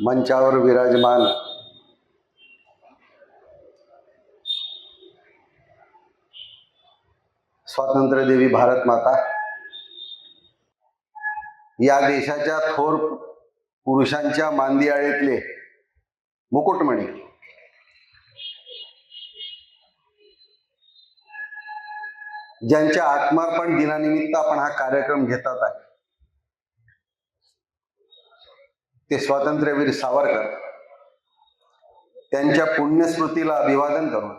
मंचावर विराजमान स्वातंत्र्यदेवी भारत माता, या देशाच्या थोर पुरुषांच्या मांदियाळीतले मुकुटमणी, ज्यांच्या आत्मार्पण दिनानिमित्त आपण हा कार्यक्रम घेतात आहे, ते स्वातंत्र्यवीर सावरकर, त्यांच्या पुण्यस्मृतीला अभिवादन करून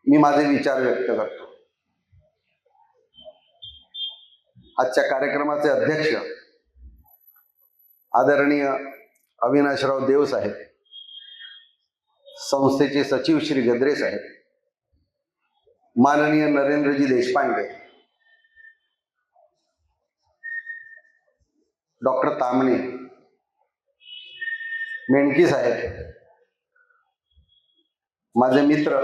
मी माझे विचार व्यक्त करतो. आजच्या कार्यक्रमाचे अध्यक्ष आदरणीय अविनाशराव देव साहेब, संस्थेचे सचिव श्री गद्रे साहेब, माननीय नरेंद्रजी देशपांडे, डॉक्टर तामणे, मेणकी साहेब, माझे मित्र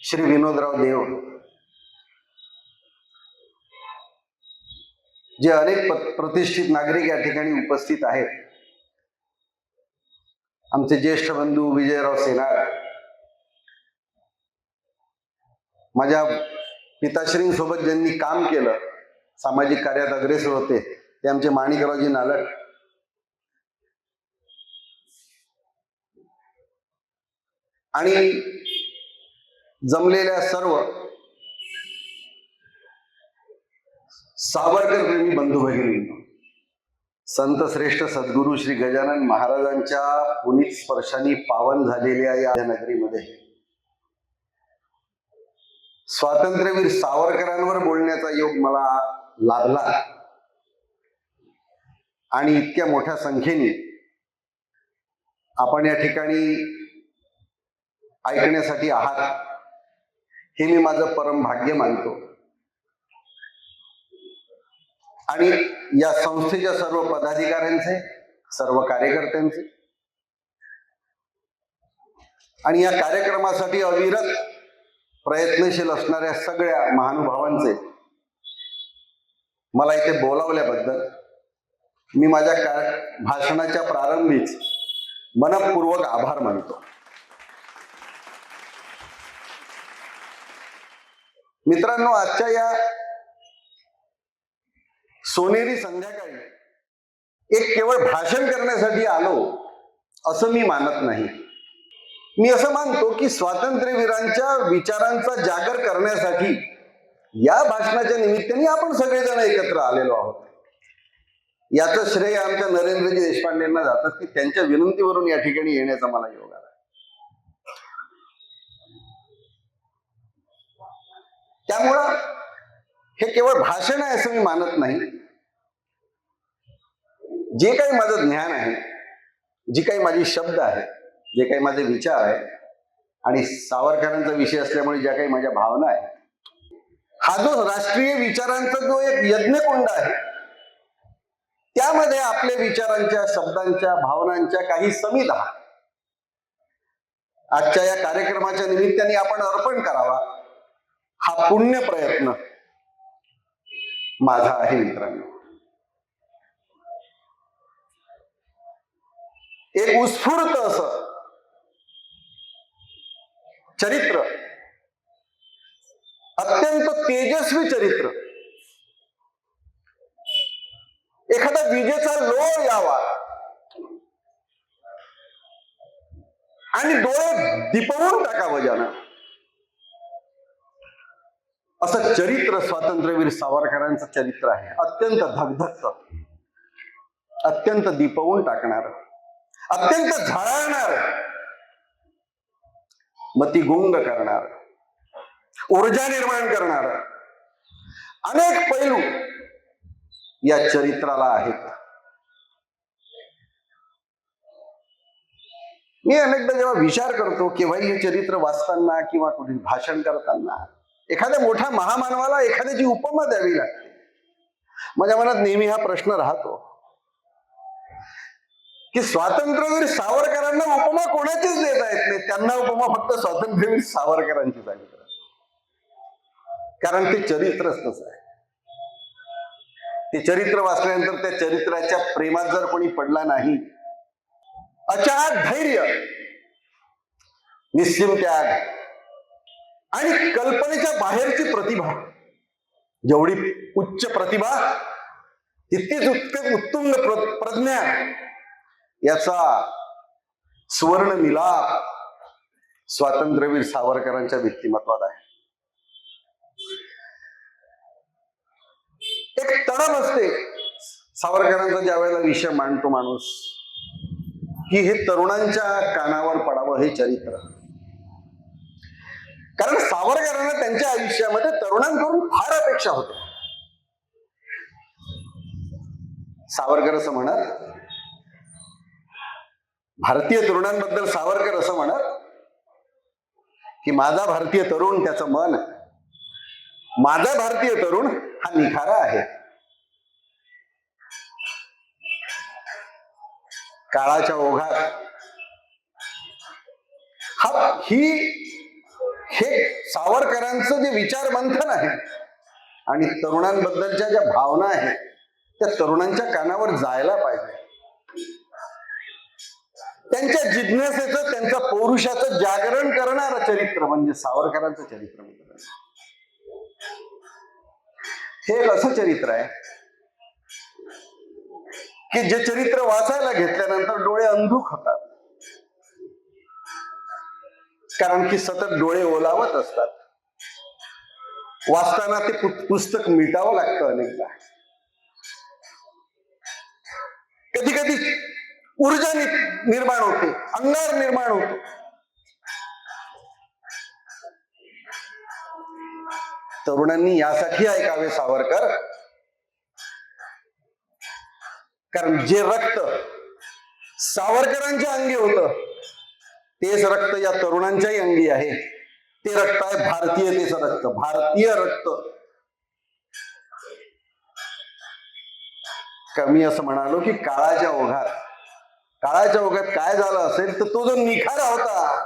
श्री विनोदराव देव, जे अनेक प्रतिष्ठित नागरिक या ठिकाणी उपस्थित आहेत, आमचे ज्येष्ठ बंधू विजयराव सेनार, माझ्या पिताश्रींसोबत ज्यांनी काम केलं, सामाजिक कार्यात अग्रेसर होते, ते आमचे माणिकरावजी नालट, आणि जमलेल्या सर्व सावरकर प्रेमी बंधू भगिनी, संत श्रेष्ठ सद्गुरू श्री गजानन महाराजांच्या पुनीत स्पर्शाने पावन झालेल्या या नगरीमध्ये स्वातंत्र्यवीर सावरकरांवर बोलण्याचा योग मला लाभला, आणि इतक्या मोठ्या संख्येने आपण या ठिकाणी ऐकण्यासाठी आहात, हे मी माझं परम भाग्य मानतो. आणि या संस्थेच्या सर्व पदाधिकाऱ्यांचे, सर्व कार्यकर्त्यांचे, आणि या कार्यक्रमासाठी अविरत प्रयत्नशील असणाऱ्या सगळ्या महानुभावांचे मला इथे बोलावल्याबद्दल मी माझ्या भाषणाच्या प्रारंभीच मनपूर्वक आभार मानतो. मित्रांनो, आजच्या या सोनेरी संध्याकाळी एक केवळ भाषण करण्यासाठी आलो असं मी मानत नाही. मी असं मानतो की स्वातंत्र्यवीरांच्या विचारांचा जागर करण्यासाठी या भाषणाच्या निमित्ताने आपण सगळेजण एकत्र आलेलो आहोत. याचं श्रेय आमच्या नरेंद्रजी देशपांडेंना जातं की त्यांच्या विनंतीवरून या ठिकाणी येण्याचा मला योग आला. त्यामुळं हे केवळ भाषण आहे असं मी मानत नाही. जे काही माझं ज्ञान आहे, जी काही माझी शब्द आहे, जे काही माझे विचार आहे, आणि सावरकरांचा विषय असल्यामुळे ज्या काही माझ्या भावना आहेत, हा जो राष्ट्रीय विचारांचा जो एक यज्ञकुंड आहे, त्यामध्ये आपल्या विचारांच्या, शब्दांच्या, भावनांच्या काही समिधा आजच्या या कार्यक्रमाच्या निमित्ताने आपण अर्पण करावा, हा पुण्य प्रयत्न माझा आहे. मित्रांनो, एक उत्स्फूर्त असं चरित्र, अत्यंत तेजस्वी चरित्र, एखादा विजेचा लोळ यावा आणि डोळे दिपवून टाकावं ज्यानं, असं चरित्र स्वातंत्र्यवीर सावरकरांचं चरित्र आहे. अत्यंत धगधगत, अत्यंत दिपवून टाकणार, अत्यंत झळाळणार, मतिगुंग करणार, ऊर्जा निर्माण करणार अनेक पैलू या चरित्राला आहेत. मी अनेकदा जेव्हा विचार करतो केव्हा हे चरित्र वाचताना किंवा कुठे भाषण करताना एखाद्या मोठ्या महामानवाला एखाद्याची उपमा द्यावी लागते, माझ्या मनात नेहमी हा प्रश्न राहतो की स्वातंत्र्यवीर सावरकरांना उपमा कोणाचीच देता येत नाही. त्यांना उपमा फक्त स्वातंत्र्यवीर सावरकरांची झाली. कारण ते चरित्रच तसं आहे. ते चरित्र वाचल्यानंतर त्या चरित्राच्या प्रेमात जर कोणी पडला नाही, अचाट धैर्य, निस्सीम त्याग आणि कल्पनेच्या बाहेरची प्रतिभा, जेवढी उच्च प्रतिभा तितकीच उत्तुंग प्रज्ञा, याचा सुवर्ण मिलाप स्वातंत्र्यवीर सावरकरांच्या व्यक्तिमत्वात आहे. एक तडम असते सावरकरांचा ज्या वेळेला विषय मांडतो माणूस, की हे तरुणांच्या कानावर पडावं हे चरित्र. कारण सावरकरांना त्यांच्या आयुष्यामध्ये तरुणांकडून फार अपेक्षा होत्या. सावरकर असं म्हणत, भारतीय तरुणांबद्दल सावरकर असं म्हणत की माझा भारतीय तरुण त्याचं मन, माझा भारतीय तरुण हा निखारा आहे. काळाच्या ओघात हे सावरकरांचं जे विचार मंथन आहे आणि तरुणांबद्दलच्या ज्या भावना आहेत त्या तरुणांच्या कानावर जायला पाहिजे. त्यांच्या जिज्ञासेचं, त्यांच्या पौरुषाचं जागरण करणारं चरित्र म्हणजे सावरकरांचं चरित्र. हे एक असं चरित्र आहे की जे चरित्र वाचायला घेतल्यानंतर डोळे अंधुक होतात, कारण की सतत डोळे ओलावत असतात. वाचताना ते पुस्तक मिटावं लागतं अनेकदा. कधी कधी ऊर्जा निर्माण होते, अंगार निर्माण होतो. तरुणांनी यासाठी ऐकावे सावरकर, कारण जे रक्त सावरकरांच्या अंगी होतं तेच रक्त या तरुणांच्याही अंगी आहे. ते रक्त आहे भारतीयतेचं रक्त, भारतीय रक्त. कमी असं म्हणालो की काळाच्या ओघात काय झालं असेल तर तो जो निखारा होता,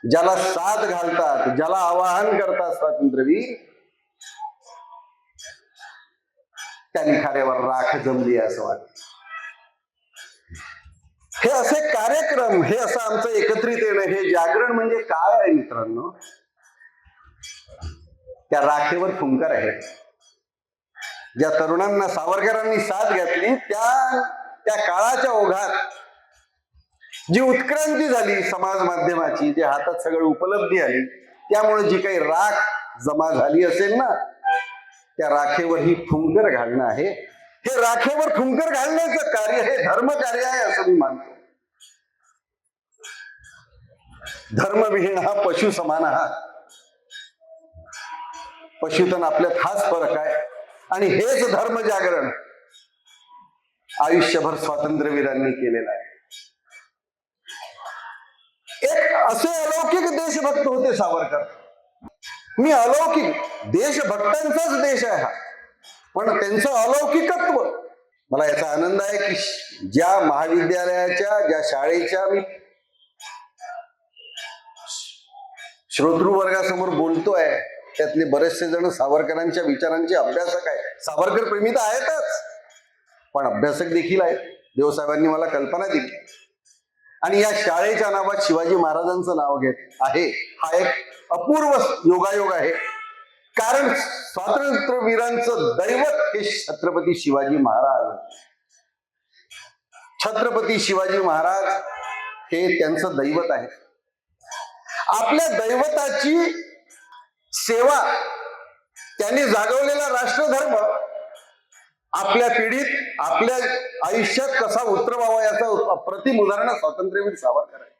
ज्याला साथ घालतात, ज्याला आवाहन करतात स्वातंत्र्यवीर, त्या निखाऱ्यावर राख जमली असं वाटतं. हे असे कार्यक्रम, हे असं आमचं एकत्रित येणं, हे जागरण म्हणजे काय आहे मित्रांनो? त्या राखेवर फुंकर आहे. ज्या तरुणांना सावरकरांनी साथ घातली, त्या काळाच्या ओघात जी उत्क्रांती झाली समाज माध्यमाची, जे हातात सगळं उपलब्धी आली, त्यामुळे जी काही राख जमा झाली असेल ना, त्या राखेवर ही फुंकर घालणं आहे. हे राखेवर फुंकर घालण्याचं कार्य हे धर्मकार्य आहे असं मी मानतो. धर्मविहीन हा पशु समान हा. पशुतन आपल्यात हाच फरक आहे. आणि हेच धर्म जागरण आयुष्यभर स्वातंत्र्यवीरांनी केलेलं आहे. एक असे अलौकिक देशभक्त होते सावरकर. मी अलौकिक देशभक्तांचाच देश आहे हा, पण त्यांचं अलौकिकत्व, मला याचा आनंद आहे की ज्या महाविद्यालयाच्या, ज्या शाळेच्या मी श्रोतृ वर्गासमोर बोलतोय, त्यातले बरेचसे जण सावरकरांच्या विचारांचे अभ्यासक आहेत. सावरकर प्रेमी तर आहेतच, पण अभ्यासक देखील आहेत. देवसाहेबांनी मला कल्पना दिली आणि या शाळेच्या नावात शिवाजी महाराजांचं नाव घेत आहे. हा एक अपूर्व योगायोग आहे, कारण स्वातंत्र्यवीरांचं दैवत हे छत्रपती शिवाजी महाराज. छत्रपती शिवाजी महाराज हे त्यांचं दैवत आहे. आपल्या दैवताची सेवा, त्यांनी जागवलेला राष्ट्रधर्म आपल्या पिढीत, आपल्या आयुष्यात कसा उतरवावा याचा अप्रतिम उदाहरण स्वातंत्र्यवीर सावरकर आहे.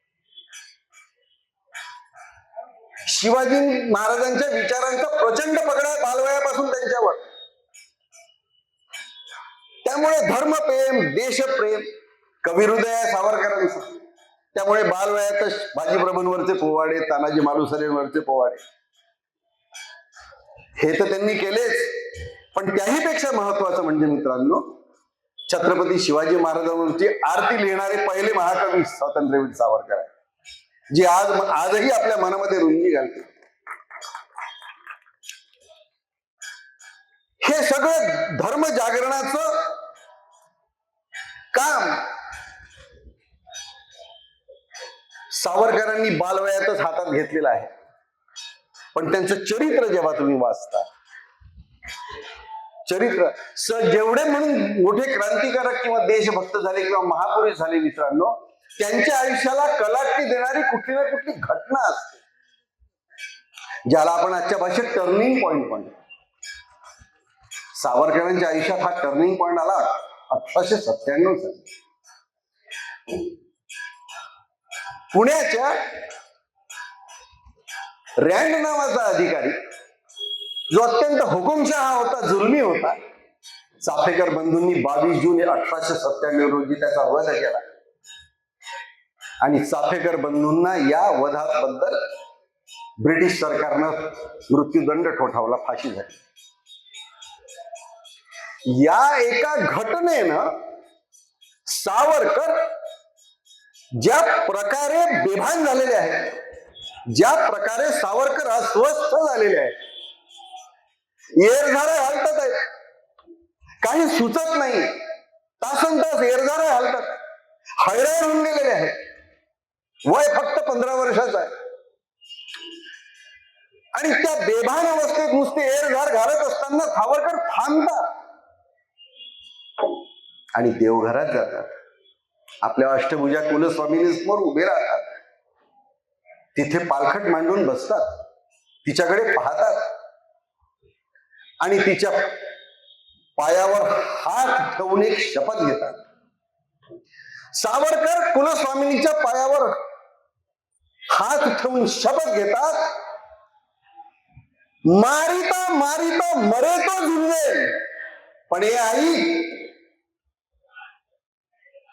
शिवाजी महाराजांच्या विचारांचा प्रचंड पगडा बालवयापासून त्यांच्यावर. त्यामुळे धर्मप्रेम, देशप्रेम कविहृदय आहे सावरकरांचं. त्यामुळे बालवयातच बाजीप्रभूंवरचे पोवाडे, तानाजी मालुसरेंवरचे पोवाडे हे तर त्यांनी केलेच, पण त्याही पेक्षा महत्वाचं म्हणजे मित्रांनो, छत्रपती शिवाजी महाराजांवरची आरती लिहिणारे पहिले महाकवी स्वातंत्र्यवीर सावरकर आहे, जी आजही आपल्या मनामध्ये रुंदी घालते. हे सगळं धर्म जागरणाचं काम सावरकरांनी बालवयातच हातात घेतलेलं आहे. पण त्यांचं चरित्र जेव्हा तुम्ही वाचता, चरित्र जेवढे म्हणून मोठे क्रांतिकारक किंवा देशभक्त झाले किंवा महापुरुष झाले मित्रांनो, त्यांच्या आयुष्याला कलाटणी देणारी कुठली ना कुठली घटना असते, ज्याला आपण आजच्या भाषेत टर्निंग पॉइंट म्हणतो. सावरकरांच्या आयुष्यात हा टर्निंग पॉइंट आला 1897 साली. पुण्याच्या रँड नावाचा अधिकारी, जो अत्यंत हुकुमशहा होता, जुलमी होता, चाफेकर बंधूंनी 22 जून 1897 रोजी त्याचा वध केला. आणि चाफेकर बंधूंना या वधाबद्दल ब्रिटिश सरकारनं मृत्यूदंड ठोठावला, फाशी झाली. या एका घटनेनं सावरकर ज्या प्रकारे बेभान झालेले आहेत, ज्या प्रकारे सावरकर अस्वस्थ झालेले आहेत, एरझारे हालतात आहेत, काही सुचत नाही, तासनतास एरझारे हालतात, हैराण होऊन गेलेले आहेत. वय फक्त 15 वर्षाचं आहे आणि त्या बेभान अवस्थेत नुसते एरझार घालत असताना सावरकर थांबतात आणि देवघरात जातात. आपल्या अष्टभुजा कुलस्वामिनी समोर उभे राहतात, तिथे पालखट मांडून बसतात, तिच्याकडे पाहतात आणि तिच्या पायावर हात ठेवून एक शपथ घेतात. सावरकर कुलस्वामिनीच्या पायावर हात ठेवून शपथ घेतात, मारिता मारिता मरे तो झुंजे, पण हे आई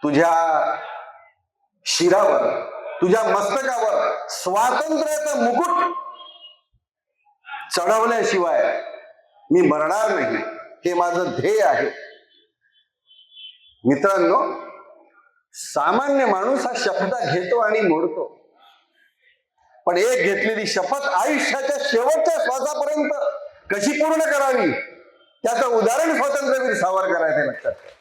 तुझ्या शिरावर, तुझ्या मस्तकावर स्वातंत्र्याचा मुकुट चढवल्याशिवाय मी मरणार नाही, हे माझं ध्येय आहे. मित्रांनो, सामान्य माणूस हा शपथ घेतो आणि मोडतो, पण एक घेतलेली शपथ आयुष्याच्या शेवटच्या श्वासापर्यंत कशी पूर्ण करावी, त्याचं उदाहरण स्वातंत्र्यवीर सावरकर आहे, ते लक्षात ठेवा.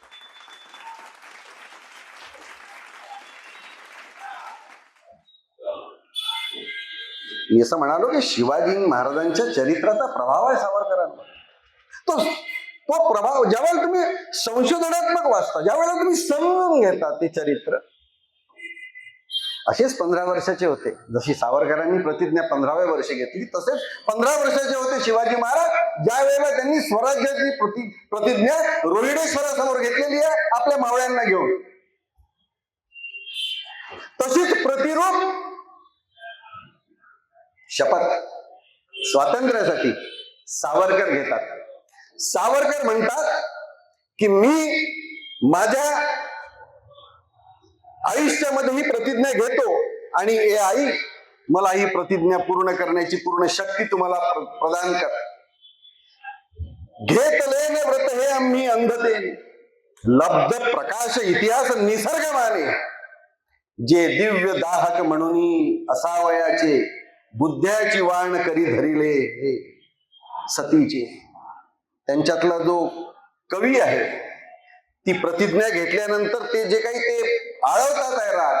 मी असं म्हणालो की शिवाजी महाराजांच्या चरित्राचा प्रभाव आहे सावरकरांवर. तो प्रभाव ज्यावेळेला तुम्ही संशोधनात्मक वाचता, ज्यावेळेला तुम्ही समजून घेता ते चरित्र, असेच 15 वर्षाचे होते. जशी सावरकरांनी प्रतिज्ञा 15व्या वर्षी घेतली, तसेच 15 वर्षाचे होते शिवाजी महाराज ज्या वेळेला त्यांनी स्वराज्याची प्रतिज्ञा रोहिडेश्वरासमोर घेतलेली आहे आपल्या मावळ्यांना घेऊन. तशीच प्रतिरूप शपथ स्वातंत्र्यासाठी सावरकर घेतात. सावरकर म्हणतात की मी माझ्या आयुष्यामध्ये ही प्रतिज्ञा घेतो आणि ए आई, मला ही प्रतिज्ञा पूर्ण करण्याची पूर्ण शक्ती तुम्हाला प्रदान कर. घेतले न व्रत हे आम्ही अंधते, लब्ध प्रकाश इतिहास निसर्ग माने, जे दिव्य दाहक म्हणून असावयाचे, बुद्ध्याची वाण करी धरिले हे सतीचे. त्यांच्यातला जो कवी आहे, ती प्रतिज्ञा घेतल्यानंतर ते जे काही ते आळवतात आहे राग.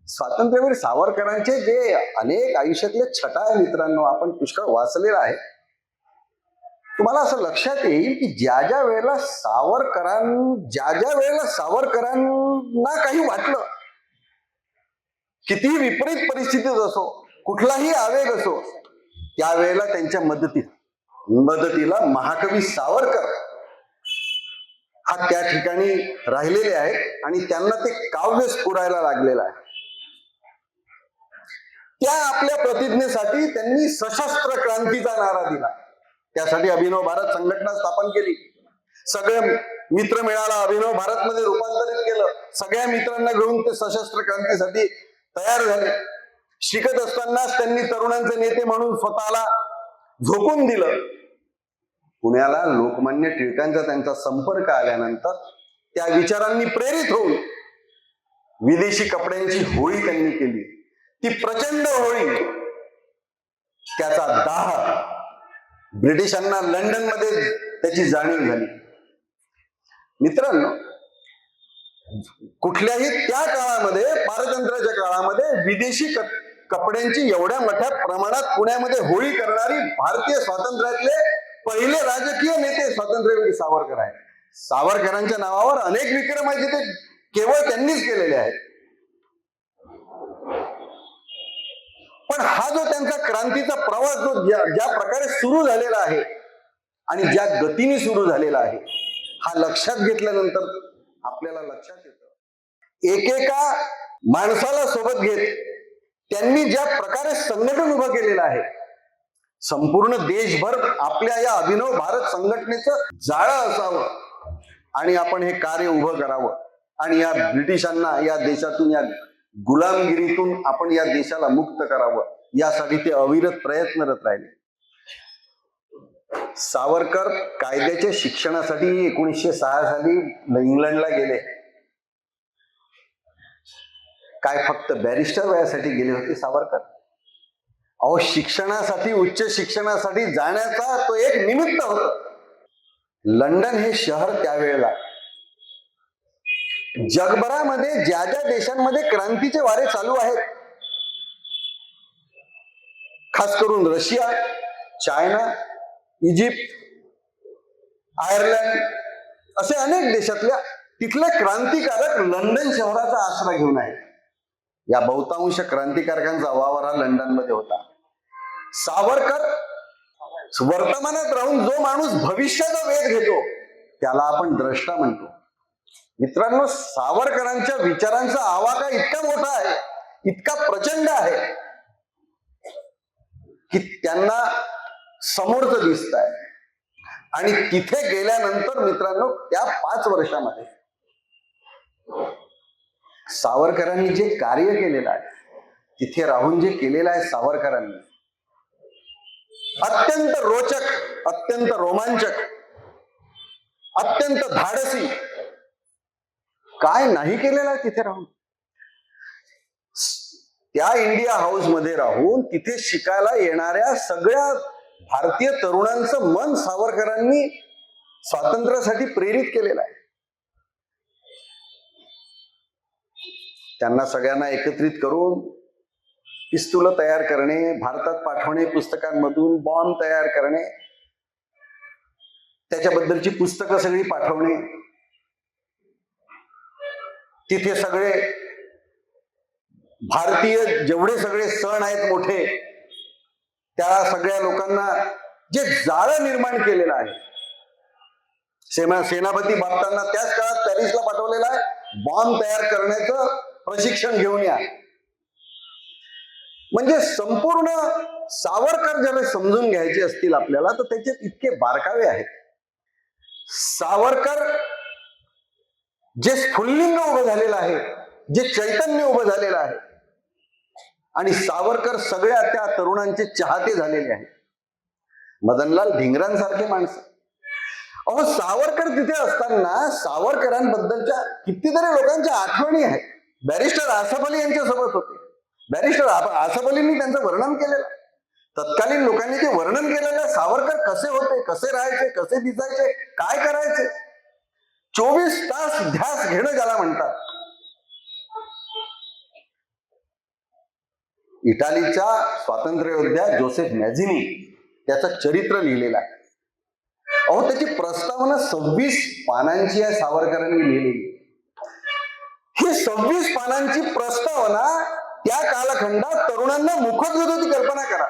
स्वातंत्र्यवीर सावरकरांचे जे अनेक आयुष्यातले छटा आहे मित्रांनो, आपण पुष्कळ वाचलेला आहे. तुम्हाला असं लक्षात येईल की ज्या ज्या वेळेला सावरकरांना काही वाटलं, कितीही विपरीत परिस्थितीत असो, कुठलाही आवेग असो, त्यावेळेला त्यांच्या मदतीला महाकवी सावरकर हा त्या ठिकाणी राहिलेले आहेत आणि त्यांना ते काव्य स्फुरायला लागलेलं आहे. त्या आपल्या प्रतिज्ञेसाठी त्यांनी सशस्त्र क्रांतीचा नारा दिला. त्यासाठी अभिनव भारत संघटना स्थापन केली. सगळे मित्र मिळाला, अभिनव भारत मध्ये रूपांतरित केलं. सगळ्या मित्रांना घेऊन ते सशस्त्र क्रांतीसाठी तयार झाले. शिकत असतानाच त्यांनी तरुणांचे नेते म्हणून स्वतःला झोकून दिलं. पुण्याला लोकमान्य टिळकांचा त्यांचा संपर्क आल्यानंतर त्या विचारांनी प्रेरित होऊन विदेशी कपड्यांची होळी त्यांनी केली. ती प्रचंड होळी, त्याचा दाह ब्रिटिशांना लंडनमध्ये त्याची जाणीव झाली. मित्रांनो, कुठल्याही त्या काळामध्ये, पारतंत्र्याच्या काळामध्ये विदेशी कपड्यांची एवढ्या मोठ्या प्रमाणात पुण्यामध्ये होळी करणारी भारतीय स्वातंत्र्यातले पहिले राजकीय नेते स्वातंत्र्यवीर सावरकर आहेत. सावरकरांच्या नावावर अनेक विक्रम आहेत ते केवळ त्यांनीच केलेले आहेत. पण हा जो त्यांचा क्रांतीचा प्रवास जो ज्या प्रकारे सुरू झालेला आहे आणि ज्या गतीने सुरू झालेला आहे, हा लक्षात घेतल्यानंतर आपल्याला लक्षात येतं एकेका माणसाला सोबत घेत त्यांनी ज्या प्रकारे संघटन उभं केलेलं आहे, संपूर्ण देशभर आपल्या या अभिनव भारत संघटनेचं जाळं असावं आणि आपण हे कार्य उभं करावं आणि या ब्रिटिशांना या देशातून, या गुलामगिरीतून आपण या देशाला मुक्त करावं, यासाठी ते अविरत प्रयत्नरत राहिले. सावरकर कायद्याच्या शिक्षणासाठी 1906 साली इंग्लंडला गेले. काय फक्त बॅरिस्टर वयासाठी गेले होते सावरकर? अहो, शिक्षणासाठी, उच्च शिक्षणासाठी जाण्याचा तो एक निमित्त होता. लंडन हे शहर त्यावेळेला जगभरामध्ये ज्या ज्या देशांमध्ये क्रांतीचे वारे चालू आहेत, खास करून रशिया, चायना, इजिप्त, आयर्लंड, असे अनेक देशातल्या तिथले क्रांतिकारक लंडन शहराचा आसरा घेऊन आहेत. या बहुतांश क्रांतिकारकांचा वावर हा लंडन मध्ये होता. सावरकर वर्तमानात राहून जो माणूस भविष्याचा वेध घेतो त्याला आपण द्रष्टा म्हणतो. मित्रांनो, सावरकरांच्या विचारांचा आवाका इतका मोठा आहे, इतका प्रचंड आहे की त्यांना समोरच दिसत आहे. आणि तिथे गेल्यानंतर मित्रांनो, त्या 5 वर्षामध्ये सावरकरांनी जे कार्य केलेलं आहे, तिथे राहून जे केलेलं आहे सावरकरांनी, अत्यंत रोचक, अत्यंत रोमांचक, अत्यंत धाडसी, काय नाही केलेलं आहे तिथे राहून. त्या इंडिया हाऊस मध्ये राहून तिथे शिकायला येणाऱ्या सगळ्या भारतीय तरुणांचं मन सावरकरांनी स्वातंत्र्यासाठी प्रेरित केलेलं आहे. त्यांना सगळ्यांना एकत्रित करून पिस्तुलं तयार करणे, भारतात पाठवणे, पुस्तकांमधून बॉम्ब तयार करणे, त्याच्याबद्दलची पुस्तकं सगळी पाठवणे, तिथे सगळे भारतीय जेवढे सगळे सण आहेत मोठे, त्या सगळ्या लोकांना जे जाळं निर्माण केलेलं आहे, सेनापती बापटांना त्याच काळात पॅरिसला पाठवलेलं आहे, बॉम्ब तयार करण्याचं प्रशिक्षण घेऊन या. म्हणजे संपूर्ण सावरकर ज्यावेळी समजून घ्यायचे असतील आपल्याला, तर त्याचे इतके बारकावे आहेत. सावरकर जे स्फुल्लिंग उभं झालेलं आहे, जे चैतन्य उभं झालेलं आहे, आणि सावरकर सगळ्या त्या तरुणांचे चाहते झालेले आहेत. मदनलाल धिंगरांसारखे माणसं. अहो, सावरकर तिथे असताना सावरकरांबद्दलच्या कितीतरी लोकांच्या आठवणी आहेत. बॅरिस्टर आसफ अली यांच्या सोबत होते. बॅरिस्टर आसफ अलींनी त्यांचं वर्णन केलेलं. तत्कालीन लोकांनी जे वर्णन केलेलं, सावरकर कसे होते, कसे राहायचे, कसे दिसायचे, काय करायचे, 24 तास ध्यास घेणं ज्याला म्हणतात. इटालीच्या स्वातंत्र्य योद्ध्या जोसेफ मॅझिनी त्याचं चरित्र लिहिलेलं आहे. अहो, त्याची प्रस्तावना 26 पानांची आहे, सावरकरांनी लिहिलेली. ही 26 पानांची प्रस्तावना त्या कालखंडात तरुणांना मुखोद्गत होती. कल्पना करा.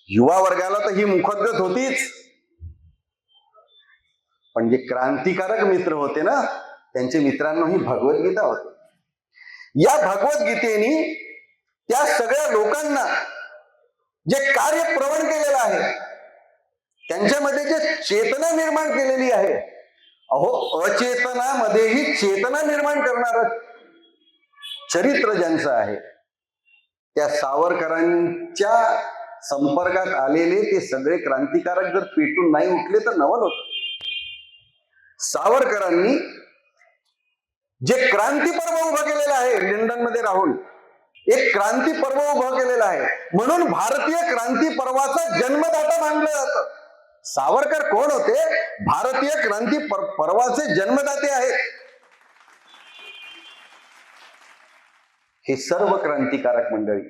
युवा वर्गाला तर ही मुखोद्गत होतीच, पण जे क्रांतिकारक मित्र होते ना, त्यांच्या मित्रांना ही भगवद्गीता होती. या भगवद्गीतेने त्या सगळ्या लोकांना जे कार्य प्रवण केलेलं आहे, त्यांच्यामध्ये जे चेतना निर्माण केलेली आहे, अहो, अचेतनामध्येही चेतना निर्माण करणारं चरित्र ज्यांचं आहे, त्या सावरकरांच्या संपर्कात आलेले ते सगळे क्रांतिकारक जर पेटून नाही उठले तर नवल होत. सावरकरांनी जे क्रांती पर्व उभं केलेलं आहे, लंडन मध्ये राहून एक क्रांती पर्व उभं केलेलं आहे, म्हणून भारतीय क्रांती पर्वाचा जन्मदाता मानलं जातं. सावरकर कोण होते? भारतीय क्रांती पर्वाचे जन्मदाते आहेत. हे सर्व क्रांतिकारक मंडळी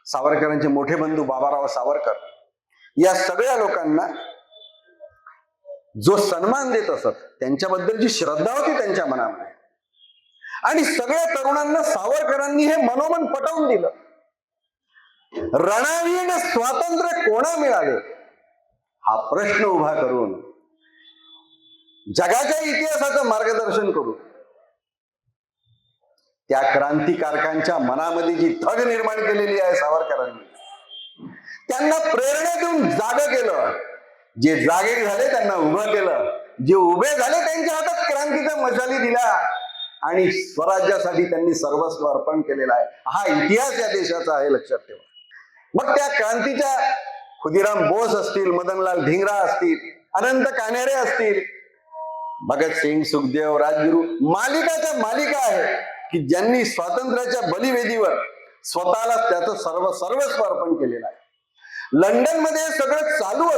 सावरकरांचे मोठे बंधू बाबाराव सावरकर या सगळ्या लोकांना जो सन्मान देत असत, त्यांच्याबद्दल जी श्रद्धा होती त्यांच्या मनामध्ये, आणि सगळ्या तरुणांना सावरकरांनी हे मनोमन पटवून दिलं. रणवीर स्वातंत्र्य कोणा मिळाले हा प्रश्न उभा करून जगाच्या इतिहासाचं मार्गदर्शन करू, त्या क्रांतिकारकांच्या मनामध्ये जी धग निर्माण केलेली आहे सावरकरांनी, त्यांना प्रेरणा देऊन जागं केलं. जे जागे झाले त्यांना उभं केलं, जे उभे झाले त्यांच्या हातात क्रांतीचा मशाली दिला आणि स्वराज्यासाठी त्यांनी सर्वस्व अर्पण केलेला आहे. हा इतिहास या देशाचा आहे, लक्षात ठेवा. मग त्या क्रांतीच्या खुदिराम बोस असतील, मदनलाल धिंगरा असतील, अनंत कान्हेरे असतील, भगतसिंग, सुखदेव, राजगुरू, मालिकाच्या मालिका आहे की ज्यांनी स्वातंत्र्याच्या बलिवेदीवर स्वतःला त्याचं सर्वस्व अर्पण केलेलं आहे. लंडन मध्ये सगळं चालू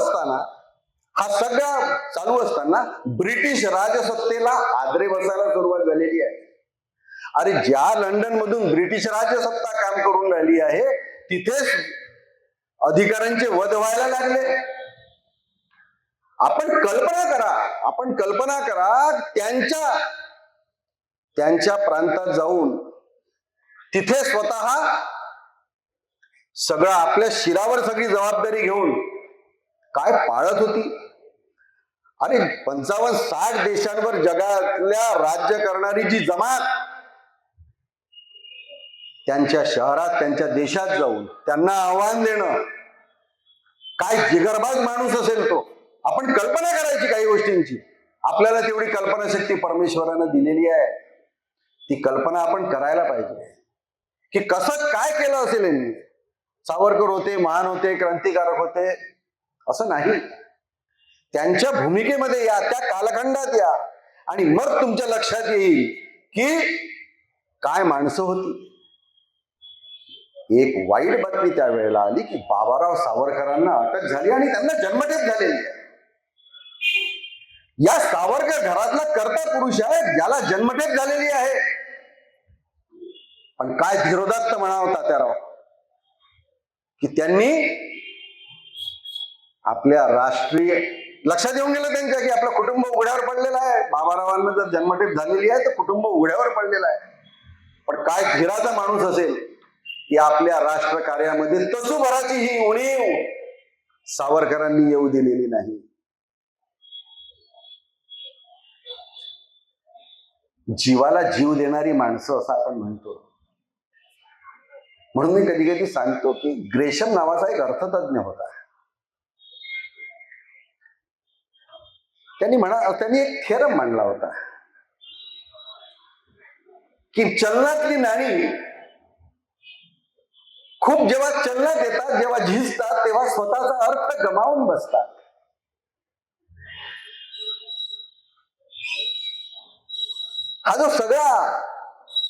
असताना ब्रिटिश राजसत्तेला आदरे बसायला सुरुवात झालेली आहे. अरे ज्या लंडन मधून ब्रिटिश राजसत्ता काम करून राहिली आहे तिथेच अधिकाऱ्यांचे वध व्हायला लागले. आपण कल्पना करा त्यांच्या प्रांतात जाऊन तिथे स्वतः सगळं आपल्या शिरावर सगळी जबाबदारी घेऊन काय पाळत होती. अरे 55-60 देशांवर जगातल्या राज्य करणारी जी जमात त्यांच्या शहरात, त्यांच्या देशात जाऊन त्यांना आव्हान देणं, काय जिगरबाज माणूस असेल तो. आपण कल्पना करायची काही गोष्टींची. आपल्याला तेवढी कल्पनाशक्ती परमेश्वरानं दिलेली आहे. ती कल्पना आपण करायला पाहिजे की कसं काय केलं असेल यांनी. सावरकर होते, महान होते, क्रांतिकारक होते असं नाही. त्यांच्या भूमिकेमध्ये या, त्या कालखंडात या आणि मग तुमच्या लक्षात येईल की काय माणसं होती. एक वाईट बातमी त्यावेळेला आली की बाबाराव सावरकरांना अटक झाली आणि त्यांना जन्मठेप झालेली आहे. या सावरकर घरातला कर्ता पुरुष आहे ज्याला जन्मठेप झालेली आहे. पण काय धीरोदात्त म्हणा होता त्या राव की त्यांनी आपल्या राष्ट्रीय, लक्षात येऊन गेलं त्यांच्या की आपलं कुटुंब उघड्यावर पडलेलं आहे. बाबारावांना जर जन्मठेप झालेली आहे तर कुटुंब उघड्यावर पडलेलं आहे. पण काय धीराचा माणूस असेल की आपल्या राष्ट्र कार्यामध्ये तसूभराची ही उणीव सावरकरांनी येऊ दिलेली नाही. जीवाला जीव देणारी माणसं असं आपण म्हणतो. म्हणून मी कधी कधी सांगतो की ग्रेशम नावाचा एक अर्थतज्ञ होता. त्यांनी एक थेरम मांडला होता की चलनातली नाणी खूप जेव्हा चलनात येतात, जेव्हा झिजतात, तेव्हा स्वतःचा अर्थ गमावून बसतात. हा जो सगळा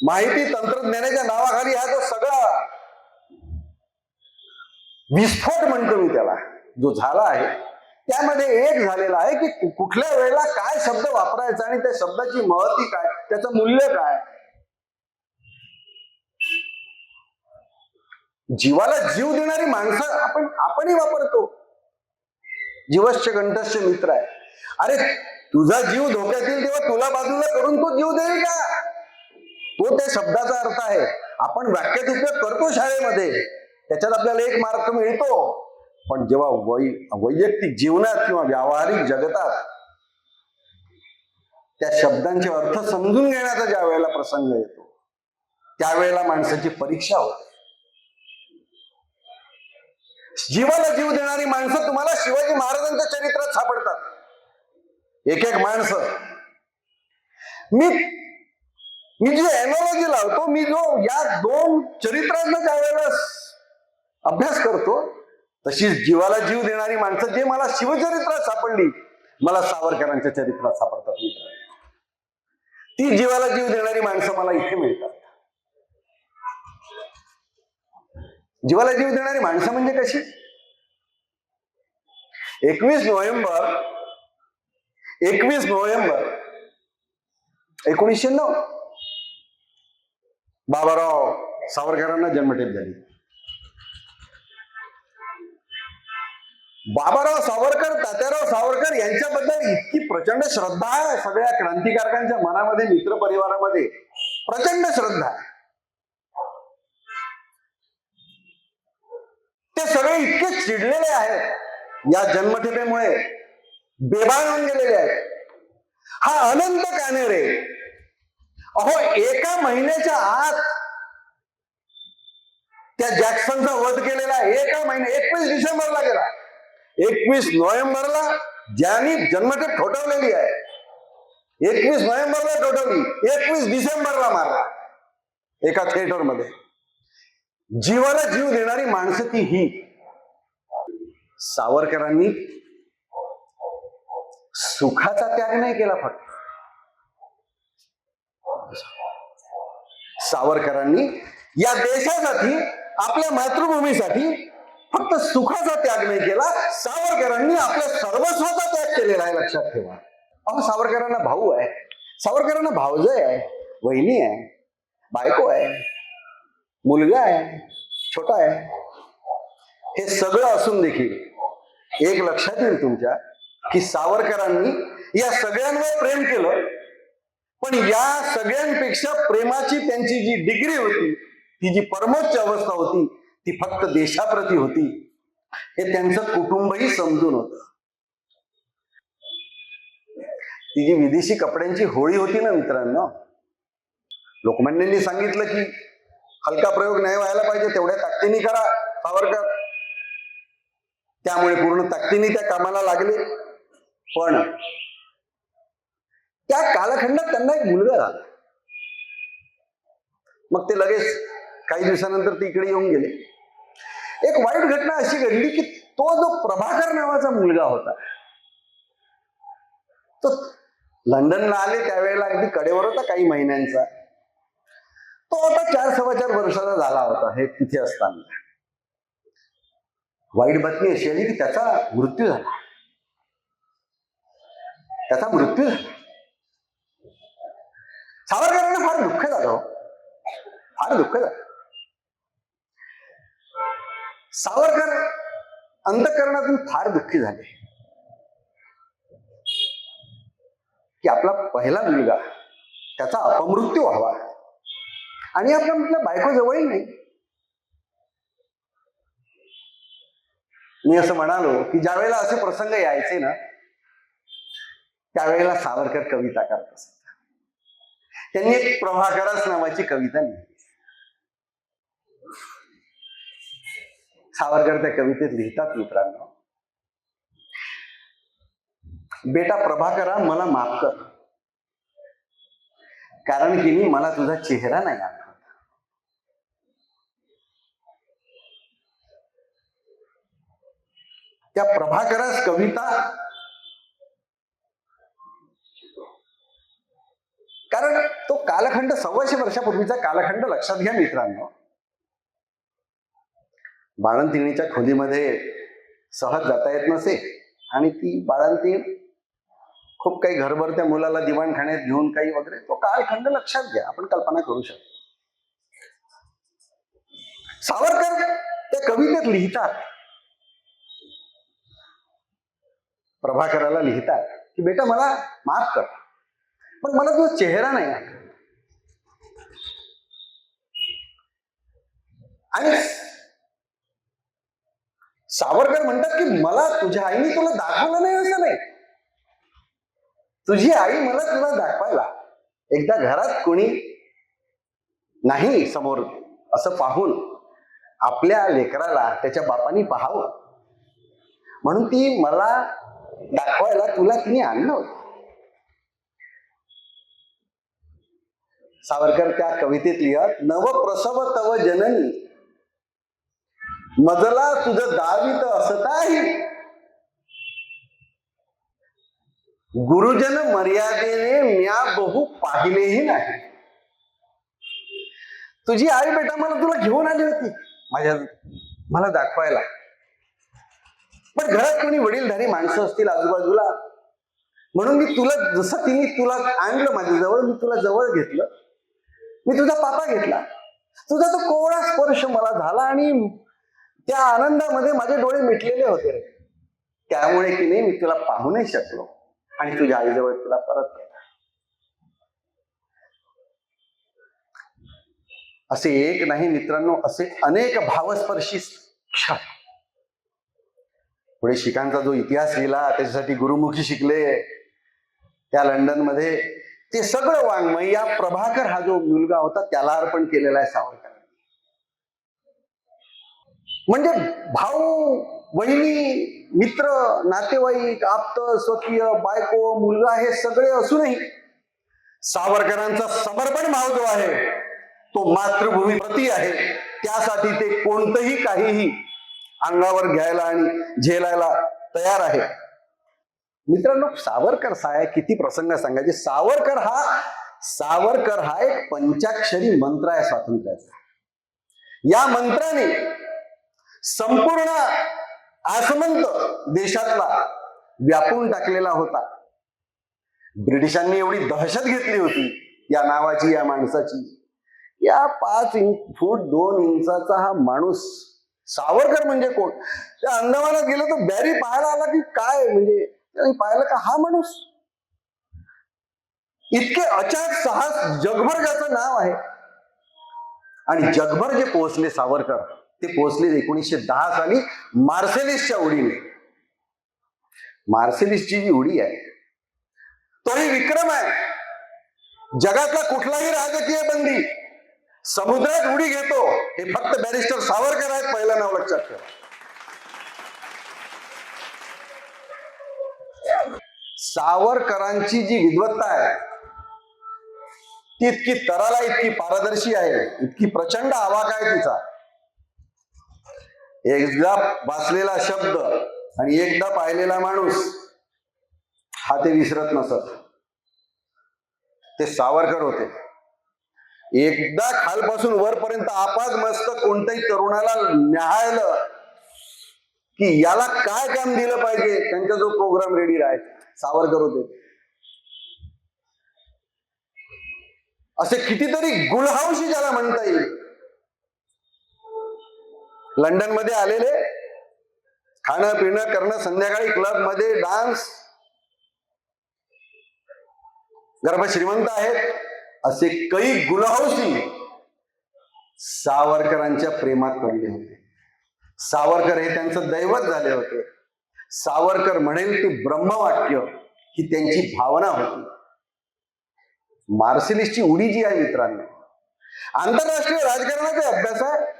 माहिती तंत्रज्ञानाच्या नावाखाली हा जो सगळा विस्फोट म्हणतो मी त्याला, जो झाला आहे त्यामध्ये एक झालेला आहे की कुठल्या वेळेला काय शब्द वापरायचा आणि त्या शब्दाची महती काय, त्याचं मूल्य काय. जीवाला जीव देणारी माणसं आपणही वापरतो. जीवश्च कंठस्थ मित्र आहे. अरे तुझा जीव धोक्यात येईल तेव्हा तुला बाजूला करून तो जीव देईल का? तो त्या शब्दाचा अर्थ आहे. आपण वाक्यात उपयोग करतो शाळेमध्ये, त्याच्यात आपल्याला एक मार्क मिळतो. पण जेव्हा वैयक्तिक जीवनात किंवा व्यावहारिक जगतात त्या शब्दांचे अर्थ समजून घेण्याचा ज्या वेळेला प्रसंग येतो त्यावेळेला माणसाची परीक्षा होते. जीवाला जीव देणारी माणसं तुम्हाला शिवाजी महाराजांच्या चरित्रात सापडतात. एक एक माणसं. मी जी एनॉलॉजी लावतो, मी जो या दोन चरित्रांना ज्या वेळेला अभ्यास करतो, तशीच जीवाला जीव देणारी माणसं जे मला शिवचरित्रात सापडली, मला सावरकरांच्या चरित्रात सापडतात मित्र. ती जीवाला जीव देणारी माणसं मला इथे मिळतात. जीवाला जीव देणारी माणसं म्हणजे कशी? 21 नोव्हेंबर 1909 बाबाराव सावरकरांना जन्मठेप झाली. बाबाराव सावरकर, तात्याराव सावरकर यांच्याबद्दल इतकी प्रचंड श्रद्धा आहे सगळ्या क्रांतिकारकांच्या मनामध्ये, मित्र परिवारामध्ये प्रचंड श्रद्धा आहे. ते सगळे इतके चिडलेले आहेत या जन्मठेपेमुळे, बेभान होऊन गेलेले आहेत. हा अनंत कानेरे अहो एका महिन्याच्या आत त्या जॅक्सनचा वध केलेला, एका महिन्या 21 डिसेंबरला केला. 21 नोव्हेंबरला ज्यांनी जन्मठेप ठोठावलेली आहे, 21 नोव्हेंबरला ठोठावली, 21 डिसेंबरला मारला एका थिएटरमध्ये. जीवाला जीव देणारी माणसं ती ही. सावरकरांनी सुखाचा त्याग नाही केला, फक्त सावरकरांनी या देशासाठी, आपल्या मातृभूमीसाठी फक्त सुखाचा त्याग नाही केला, सावरकरांनी आपल्या सर्वस्वाचा त्याग केलेला आहे, लक्षात ठेवा. अहो सावरकरांना भाऊ आहे, सावरकरांना भावजय आहे, वहिनी आहे, बायको आहे, मुलगा आहे, छोटा आहे. हे सगळं असून देखील एक लक्षात येईल तुमच्या की सावरकरांनी या सगळ्यांवर प्रेम केलं, पण या सगळ्यांपेक्षा प्रेमाची त्यांची जी डिग्री होती, ती जी परमोच्च अवस्था होती, ती फक्त देशाप्रती होती. हे त्यांचं कुटुंबही समजून होत. ती जी विदेशी कपड्यांची होळी होती ना मित्रांनो, लोकमान्यांनी सांगितलं की हलका प्रयोग नाही व्हायला पाहिजे, तेवढ्या ताकदीने करा सावरकर. त्यामुळे पूर्ण ताकदीने त्या कामाला लागले. पण त्या कालखंडात त्यांना एक मुलगा झाला. मग ते लगेच काही दिवसानंतर ते इकडे येऊन गेले. एक वाईट घटना अशी घडली की तो जो प्रभाकर नावाचा मुलगा होता, तो लंडनला आले त्यावेळेला अगदी कडेवर होता, काही महिन्यांचा. तो आता 4-4.25 वर्षाचा झाला होता हे तिथे असताना. वाईट बातमी अशी आली की त्याचा मृत्यू झाला. सावरकरांना फार दुःख झालं, फार दुःख झालं. सावरकर अंतःकरणातून फार दुःखी झाले की आपला पहिला मुलगा, त्याचा अपमृत्यू व्हावा. आणि आपण म्हटलं बायको जवळही नाही. मी असं म्हणालो की ज्या वेळेला असे प्रसंग यायचे ना, त्यावेळेला सावरकर कविता करत असत. त्यांनी एक प्रभाकरस नावाची कविता लिहिली. सावरकर त्या कवितेत लिहितात मित्रांनो, बेटा प्रभाकरा मला माफ कर, कारण की मी मला तुझा चेहरा नाही आठवत. त्या प्रभाकरास कविता, कारण तो कालखंड 125 वर्षापूर्वीचा कालखंड लक्षात घ्या मित्रांनो. बाळंतिणीच्या खोलीमध्ये सहज जाता येत नसे आणि ती बाळंतीण खूप काही घरभर त्या मुलाला दिवाणखान्यात घेऊन काही वगैरे, तो कालखंड लक्षात घ्या, आपण कल्पना करू शकतो. सावरकर त्या कवितेत लिहितात, प्रभाकराला लिहितात की बेटा मला माफ कर, पण मला तुझा चेहरा नाही आठवत. आणि सावरकर म्हणतात की मला तुझ्या आईने तुला दाखवलं नाही असं नाही, तुझी आई मला तुला दाखवायला, एकदा घरात कोणी नाही समोर असं पाहून आपल्या लेकराला त्याच्या बापानी पाहावं म्हणून ती मला दाखवायला तुला तिने आणलं होतं. सावरकर त्या कवितेत लिहत, नवप्रसव तव जननी मजला तुझं दावित असताही, गुरुजन मर्यादेने म्या बहु पाहिलेही नाही. तुझी आई बेटा मला तुला घेऊन आली होती, मला दाखवायला. पण घरात कोणी वडीलधारी माणसं असतील आजूबाजूला, म्हणून मी तुला, जसं तिने तुला आणलं माझ्याजवळ, मी तुला जवळ घेतलं, मी तुझा पापा घेतला, तुझा तो कोवळा स्पर्श मला झाला आणि त्या आनंदामध्ये माझे डोळे मिटलेले होते रे. त्यामुळे की नाही मी तुला पाहू नाही शकलो आणि तुझ्या आईजवळ तुला परत केला. असे एक नाही मित्रांनो, असे अनेक भावस्पर्शी क्षण. पुढे शिखांचा जो इतिहास लिहिला, त्याच्यासाठी गुरुमुखी शिकले त्या लंडनमध्ये, ते सगळं वाङ्मय या प्रभाकर हा जो मुलगा होता त्याला अर्पण केलेला आहे सावरकर. म्हणजे भाऊ, वहिनी, मित्र, नातेवाईक, आप्त, स्वकीय, बायको, मुलगा हे सगळे असूनही सावरकरांचा समर्पण भाव जो आहे तो मातृभूमी प्रती आहे. त्यासाठी ते कोणतंही काहीही अंगावर घ्यायला आणि झेलायला तयार आहे. मित्रांनो, सावरकर साहेब किती प्रसंग सांगायचे. सावरकर हा एक पंचाक्षरी मंत्र आहे स्वातंत्र्याचा. या मंत्राने संपूर्ण आसमंत देशातला व्यापून टाकलेला होता. ब्रिटिशांनी एवढी दहशत घेतली होती या नावाची, या माणसाची. या 5 फूट 2 इंचाचा हा माणूस सावरकर म्हणजे कोण? त्या अंदमानात गेलं तर बॅरी पाहायला आला की काय, म्हणजे पाहिलं का हा माणूस इतके अचाट साहस, जगभर ज्याचं नाव आहे. आणि जगभर जे पोहोचले सावरकर, ते पोहोचले 1910 साली मार्सेलिसच्या उडीने. मार्सेलिसची जी उडी आहे तोही विक्रम आहे. जगातला कुठलाही राजकीय बंदी समुद्रात उडी घेतो हे फक्त बॅरिस्टर सावरकर आहेत. पहिलं नाव लक्षात ठेवा. सावरकरांची जी विद्वत्ता आहे ती इतकी तराला, इतकी पारदर्शी आहे, इतकी प्रचंड आवाका आहे तिचा. एकदा वाचलेला शब्द आणि एकदा पाहिलेला माणूस हा ते विसरत नसत. ते सावरकर होते. एकदा खालपासून वरपर्यंत आपाद मस्त कोणत्याही तरुणाला न्याहाळलं की याला काय काम दिलं पाहिजे, त्यांचा जो प्रोग्राम रेडी राहायचा सावरकर होते. असे कितीतरी गुलहौशी ज्याला म्हणता येईल, लंडन मध्ये आलेले, खाणं पिणं करणं, संध्याकाळी क्लब मध्ये डान्स, गर्भ श्रीमंत आहेत, असे काही गुलहौशी सावरकरांच्या प्रेमात पडले होते. सावरकर हे त्यांचं दैवत झाले होते. सावरकर म्हणेल ते ब्रह्मवाक्य ही त्यांची भावना होती. मार्सेलिसची उडी जी आहे मित्रांनो, आंतरराष्ट्रीय राजकारणाचा अभ्यास आहे,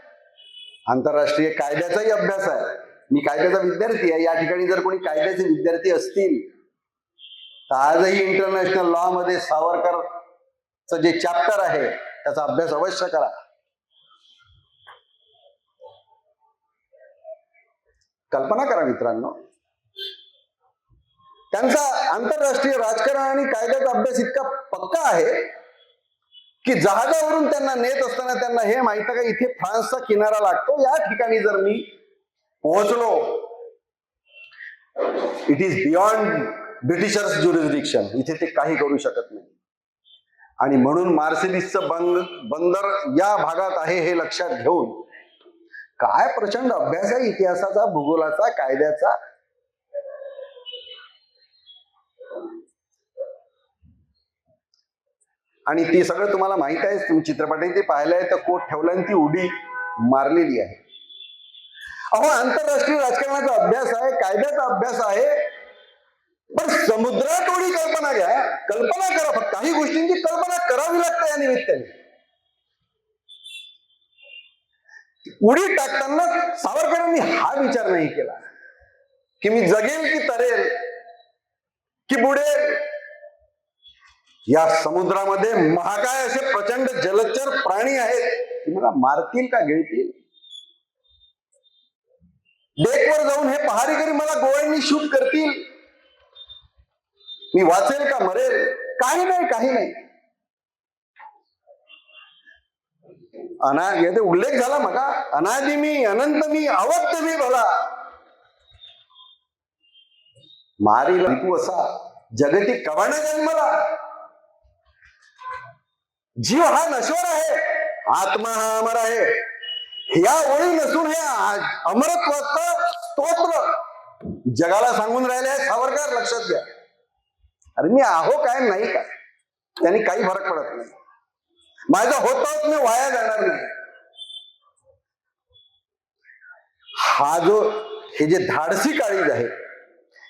आंतरराष्ट्रीय कायद्याचाही अभ्यास आहे. मी कायद्याचा विद्यार्थी आहे. या ठिकाणी जर कोणी कायद्याचे विद्यार्थी असतील तर आजही इंटरनॅशनल लॉ मध्ये सावरकरचं जे चॅप्टर आहे त्याचा अभ्यास अवश्य करा. कल्पना करा मित्रांनो, त्यांचा आंतरराष्ट्रीय राजकारण आणि कायद्याचा अभ्यास इतका पक्का आहे की जहाजावरून त्यांना नेत असताना त्यांना हे माहित आहे का इथे फ्रान्सचा किनारा लागतो, या ठिकाणी जर मी पोहोचलो, it is beyond Britishers jurisdiction, इथे ते काही करू शकत नाही. आणि म्हणून मार्सेलिसचं बंदर या भागात आहे हे लक्षात घेऊन काय प्रचंड अभ्यास आहे इतिहासाचा, भूगोलाचा, कायद्याचा. आणि ती सगळं तुम्हाला माहित आहे, तुम्ही चित्रपटात ते पाहिलंय, तर कोट ठेवलं ती उडी मारलेली आहे. अहो, आंतरराष्ट्रीय राजकारणाचा अभ्यास आहे, कायद्याचा अभ्यास आहे, पण समुद्रात उडी कल्पना घ्या, कल्पना करा. फक्त काही गोष्टींची कल्पना करावी लागते या निमित्ताने. उडी टाकताना सावरकरांनी हा विचार नाही केला की मी जगेल की तरेल की बुडेल. या समुद्रामध्ये महाकाय असे प्रचंड जलचर प्राणी आहेत, ते मला मारतील का गिळतील? डेकवर जाऊन हे पहारेकरी मला गोळ्यांनी शूट करतील, मी वाचेल का मरेल? काही नाही, काही नाही. याचा उल्लेख झाला मगा, अनादि मी, अनंत मी, अवत्य मी भला. मारील तू असा जगती कवण जन्मला. जीव हा नश्वर आहे, आत्मा हा अमर आहे. या ओळी नसून हे अमरत्वाचं स्तोत्र जगाला सांगून राहिले आहे सावरकर. लक्षात घ्या. अरे मी आहो काय नाही काय, त्यांनी काही फरक पडत नाही. माझं होतच मी वाया जाणार नाही. हा जो हे जे धाडसी काळीज आहे,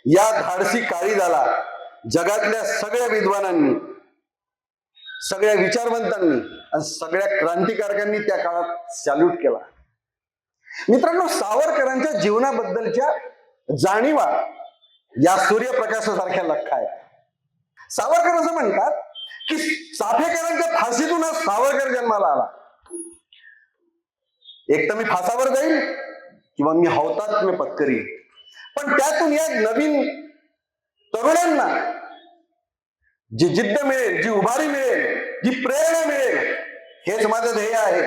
या धाडसी काळीजाला जगातल्या सगळ्या विद्वानांनी, सगळ्या विचारवंतांनी आणि सगळ्या क्रांतिकारकांनी त्या काळात सॅल्यूट केला. मित्रांनो, सावरकरांच्या जीवनाबद्दलच्या जाणीवा या सूर्यप्रकाशासारख्या लख्खा आहेत. सावरकर असं म्हणतात की चाफेकरांच्या फाशीतून सावरकर जन्माला आला. एक तर मी फासावर जाईल किंवा मी हौतात मी पत्करी. पण त्यातून या नवीन तरुणांना जी जिद्द मिळेल, जी उभारी मिळेल, जी प्रेरणा मिळेल, हेच माझं ध्येय आहे.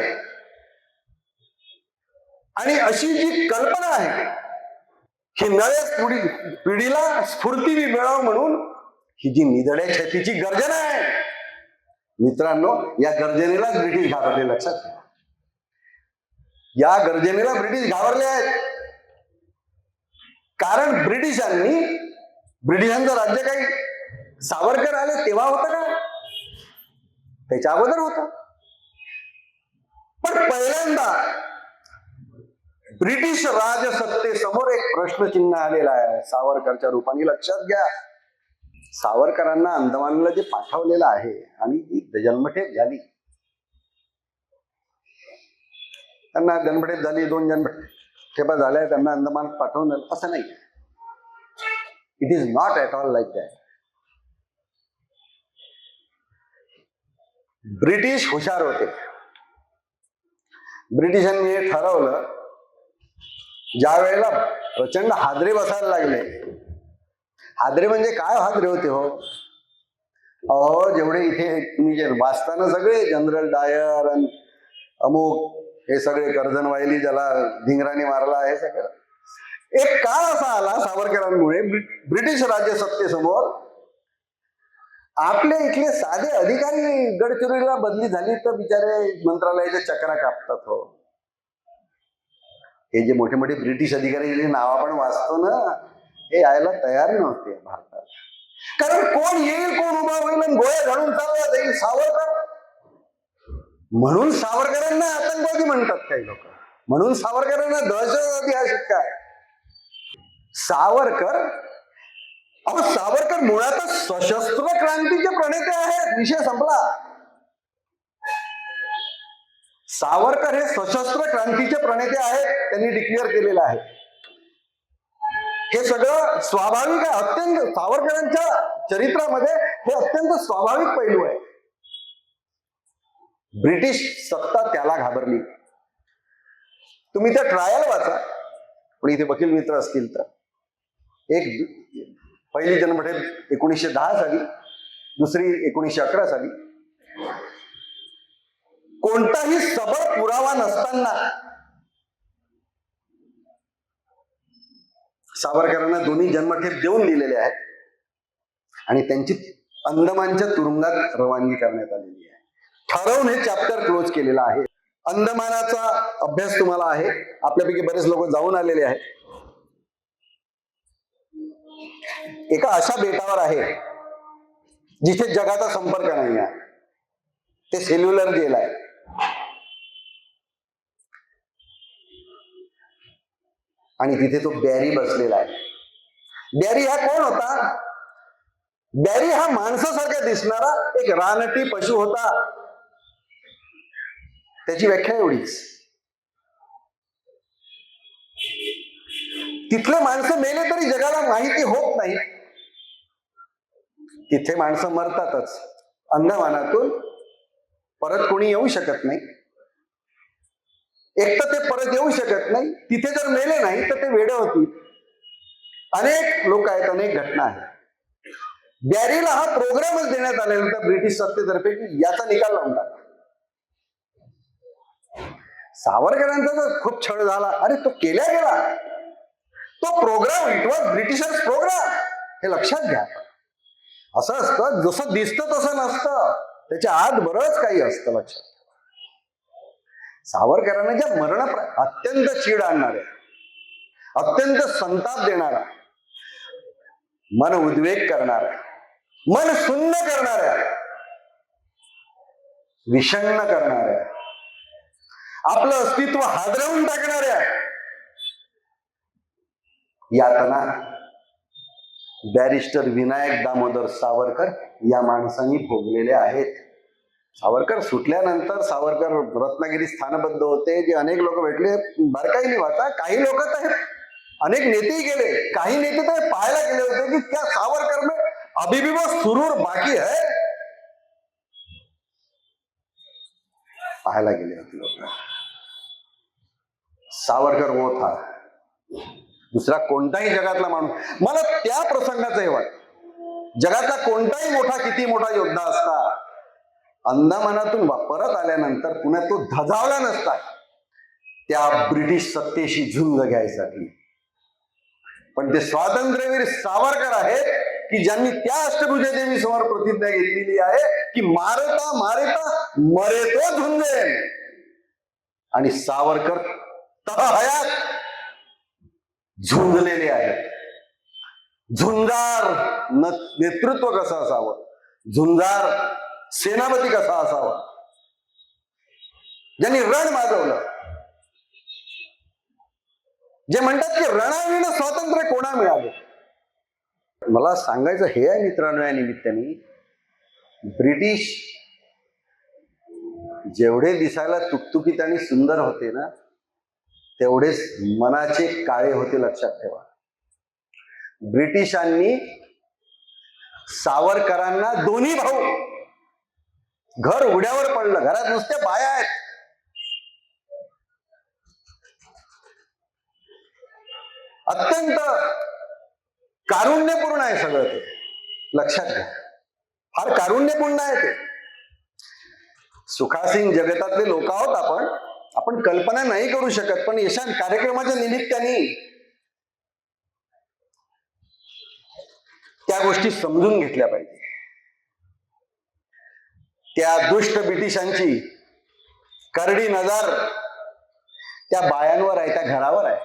आणि अशी जी कल्पना आहे, ही नव्या पिढीला स्फूर्ती मिळावं म्हणून ही जी निधड्या छातीची गर्जना आहे. मित्रांनो, या गर्जनेला ब्रिटिश घाबरले. लक्षात घ्या, या गर्जनेला ब्रिटिश घाबरले आहेत. कारण ब्रिटिशांचं राज्य काही सावरकर आले तेव्हा होतं का? त्याच्या अगोदर होतं. पण पहिल्यांदा ब्रिटिश राजसत्तेसमोर एक प्रश्नचिन्ह आलेला आहे सावरकरच्या रूपाने. लक्षात घ्या, सावरकरांना अंदमानला जे पाठवलेलं आहे आणि जी जन्मठेप झाली, त्यांना जन्मठेप झाली, 2 जन्मठेपा झाल्या, त्यांना अंदमान पाठवणं असं नाही. It is not at all like that. British हुशार होते. ब्रिटिशांनी हे ठरवलं, ज्या वेळेला प्रचंड हादरे बसायला लागले. हादरे म्हणजे काय हादरे होते हो? अहो, जेवढे इथे तुम्ही जे वाचताना सगळे जनरल डायर अमुक हे सगळे कर्जन वाहिली, ज्याला धिंगराने मारला, हे सगळं एक काळ असा आला सावरकरांमुळे ब्रिटिश राज्यसत्तेसमोर. आपले इथले साधे अधिकारी गडचिरोलीला बदली झाली तर बिचारे मंत्रालयाच्या चक्रा कापतात हो. हे जे मोठे मोठे ब्रिटिश अधिकारी जे नाव आपण वाचतो ना, हे यायला तयार नव्हते भारतात. कारण कोण येईल, कोण उभा होईल आणि गोळ्या घालून चालला जाईल. सावरकर म्हणून सावरकरांना आतंकवादी म्हणतात काही लोक, म्हणून सावरकरांना दहशतवादी हा शिक्का आहे. सावरकर मुळातच सशस्त्र क्रांतीचे प्रणेते आहेत. विषय संपला. सावरकर हे सशस्त्र क्रांतीचे प्रणेते आहेत, त्यांनी डिक्लेअर केलेलं आहे. हे सगळं स्वाभाविक आहे. अत्यंत सावरकरांच्या चरित्रामध्ये हे अत्यंत स्वाभाविक पैलू आहे. ब्रिटिश सत्ता त्याला घाबरली. तुम्ही त्या ट्रायल वाचा, पण इथे वकील मित्र असतील तर. एक पहिली जन्मठेप 1910 साली, दुसरी 1911 साली. कोणताही सबळ पुरावा नसताना सावरकरांना दोन्ही जन्मठेप देऊन लिहिलेले आहेत आणि त्यांची अंदमानच्या तुरुंगात रवानगी करण्यात आलेली आहे. ठरवून हे चॅप्टर क्लोज केलेला आहे. अंदमानाचा अभ्यास तुम्हाला आहे, आपल्यापैकी बरेच लोक जाऊन आलेले आहेत. एका अशा बेटावर आहे जिथे जगाचा संपर्क नाही आहे. ते सेल्युलर जेल आहे. आणि तिथे तो बॅरी बसलेला आहे. बॅरी हा कोण होता? बॅरी हा माणसासारखा दिसणारा एक रानटी पशु होता. त्याची व्याख्या एवढीच. तिथले माणसं मेले तरी जगाला माहिती होत नाही. तिथे माणसं मरतातच. अंदमानातून परत कोणी येऊ शकत नाही. एक तर ते परत येऊ शकत नाही, तिथे जर मेले नाही तर ते वेडे होतील. अनेक लोक आहेत, अनेक घटना आहेत. बॅरीला हा प्रोग्रामच देण्यात आलेला होता ब्रिटिश सत्तेतर्फे की याचा निकाल लावून टाका. सावरकरांचा तर खूप छळ झाला, अरे तो केल्या गेला. तो program it was Britishers program, हे लक्षात घ्या. असं असतं, जसं दिसतं तसं नसतं, त्याच्या आत बरंच काही असतं, लक्षात. सावरकरांना ज्या मरण अत्यंत चीड आणणाऱ्या, अत्यंत संताप देणारा, मन उद्वेग करणाऱ्या, मन सुन्न करणाऱ्या, विषण्ण करणाऱ्या, आपलं अस्तित्व हादरवून टाकणाऱ्या यातना बॅरिस्टर विनायक दामोदर सावरकर या माणसांनी भोगलेल्या आहेत. सावरकर सुटल्यानंतर सावरकर रत्नागिरी स्थानबद्ध होते. जे अनेक लोक भेटले, बारकाईने वाचा, काही लोक तर अनेक नेतेही गेले, काही नेते तर पाहायला गेले होते की क्या सावरकर में अभी भी वो सुरूर बाकी है, पाहायला गेले होते लोक. सावरकर वो था, दुसरा कोणताही जगातला माणूस, मला त्या प्रसंगाचं हे वाटतं, जगातला कोणताही मोठा, किती मोठा योद्धा असता, अंदमानातून परत आल्यानंतर पुन्हा तो धजावला नसता त्या ब्रिटिश सत्तेशी झुंज घ्यायसाठी. पण ते स्वातंत्र्यवीर सावरकर आहेत की ज्यांनी त्या अष्टभुजा देवी समोर प्रतिज्ञा घेतलेली आहे की मारता मारता मरे तो झुंजेन. आणि सावरकर तहयात झुंजलेले आहेत. झुंजार नेतृत्व कसं असावं, झुंजार सेनापती कसा असावा, ज्यांनी रण माजवलं, जे म्हणतात की रणाविण स्वातंत्र्य कोणा मिळाले. मला सांगायचं हे आहे मित्रांनो, या निमित्ताने ब्रिटिश जेवढे दिसायला तुकतुकीत आणि सुंदर होते ना, तेवढेच मनाचे काळे होते, लक्षात ठेवा. ब्रिटिशांनी सावरकरांना, दोन्ही भाऊ, घर उघड्यावर पडलं, घरात नुसत्या बाया आहेत. अत्यंत कारुण्यपूर्ण आहे सगळं ते, लक्षात घ्या, फार कारुण्यपूर्ण आहे ते. सुखासिंग जगतातले लोक आहोत आपण कल्पना नाही करू शकत, पण यशा कार्यक्रमाच्या निमित्ताने त्या गोष्टी समजून घेतल्या पाहिजे. त्या दुष्ट ब्रिटिशांची करडी नजर त्या बायांवर आहे, त्या घरावर आहे.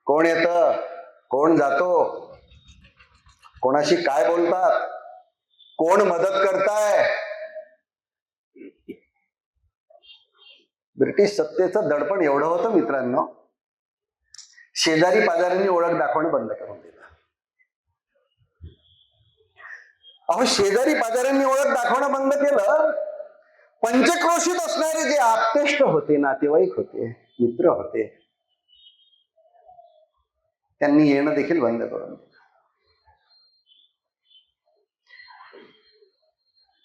कोण येतं, कोण जातो, कोणाशी काय बोलतात, कोण मदत करताय. ब्रिटिश सत्तेचं दडपण एवढं होतं मित्रांनो, शेजारी पाजाऱ्यांनी ओळख दाखवणं बंद करून दिलं. अहो, शेजारी पाजाऱ्यांनी ओळख दाखवणं बंद केलं. पंचक्रोशीत असणारे जे आप्तेष्ट होते, नातेवाईक होते, मित्र होते, त्यांनी येणं देखील बंद करून दिलं.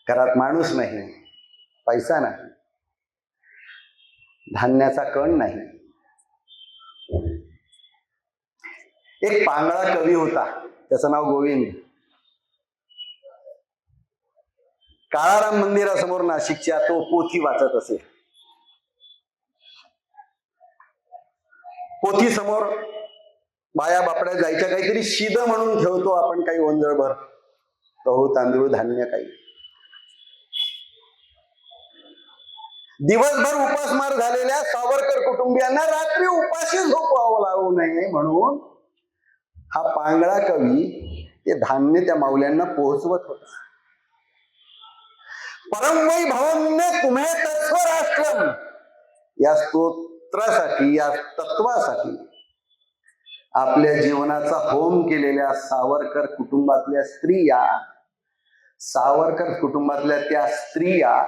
घरात माणूस नाही, पैसा नाही, धान्याचा कण नाही. एक पांगळा कवी होता, त्याचं नाव गोविंद. काळाराम मंदिरासमोर नाशिकच्या तो पोथी वाचत असे. पोथी समोर बाया बापड्या जायच्या, काहीतरी शिद म्हणून ठेवतो आपण, काही ओंजळभर गहू तांदूळ धान्य काही. दिवसभर उपासमार झालेल्या सावरकर कुटुंबियांना रात्री उपाशी झोपावं लागू नये म्हणून हा पांगळा कवी ते धान्य त्या माऊल्यांना पोहोचवत होता. परमवै भवन्ने तुम्हे तत्वराष्ट्रम या स्तोत्रासाठी, या तत्वासाठी आपल्या जीवनाचा होम केलेल्या सावरकर कुटुंबातल्या स्त्रिया, सावरकर कुटुंबातल्या त्या स्त्रिया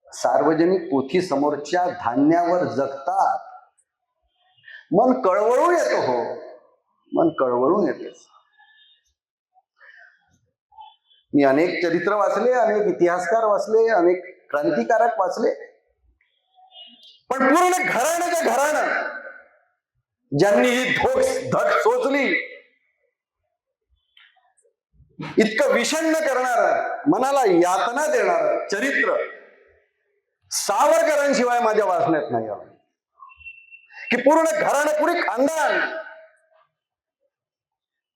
सार्वजनिक पोथी समोरच्या धान्यावर जगतात. मन कळवळून येतो, हो, मन कळवळून येते. मी अनेक चरित्र वाचले, अनेक इतिहासकार वाचले, अनेक क्रांतिकारक वाचले, पण पूर्ण घराण्याच्या घराणं ज्यांनी ही धड सोचली, इतकं विषण्ण करणार, मनाला यातना देणार चरित्र सावरकरांशिवाय माझ्या वाचण्यात नाही आलं की पूर्ण घराणं, पुरी खानदान.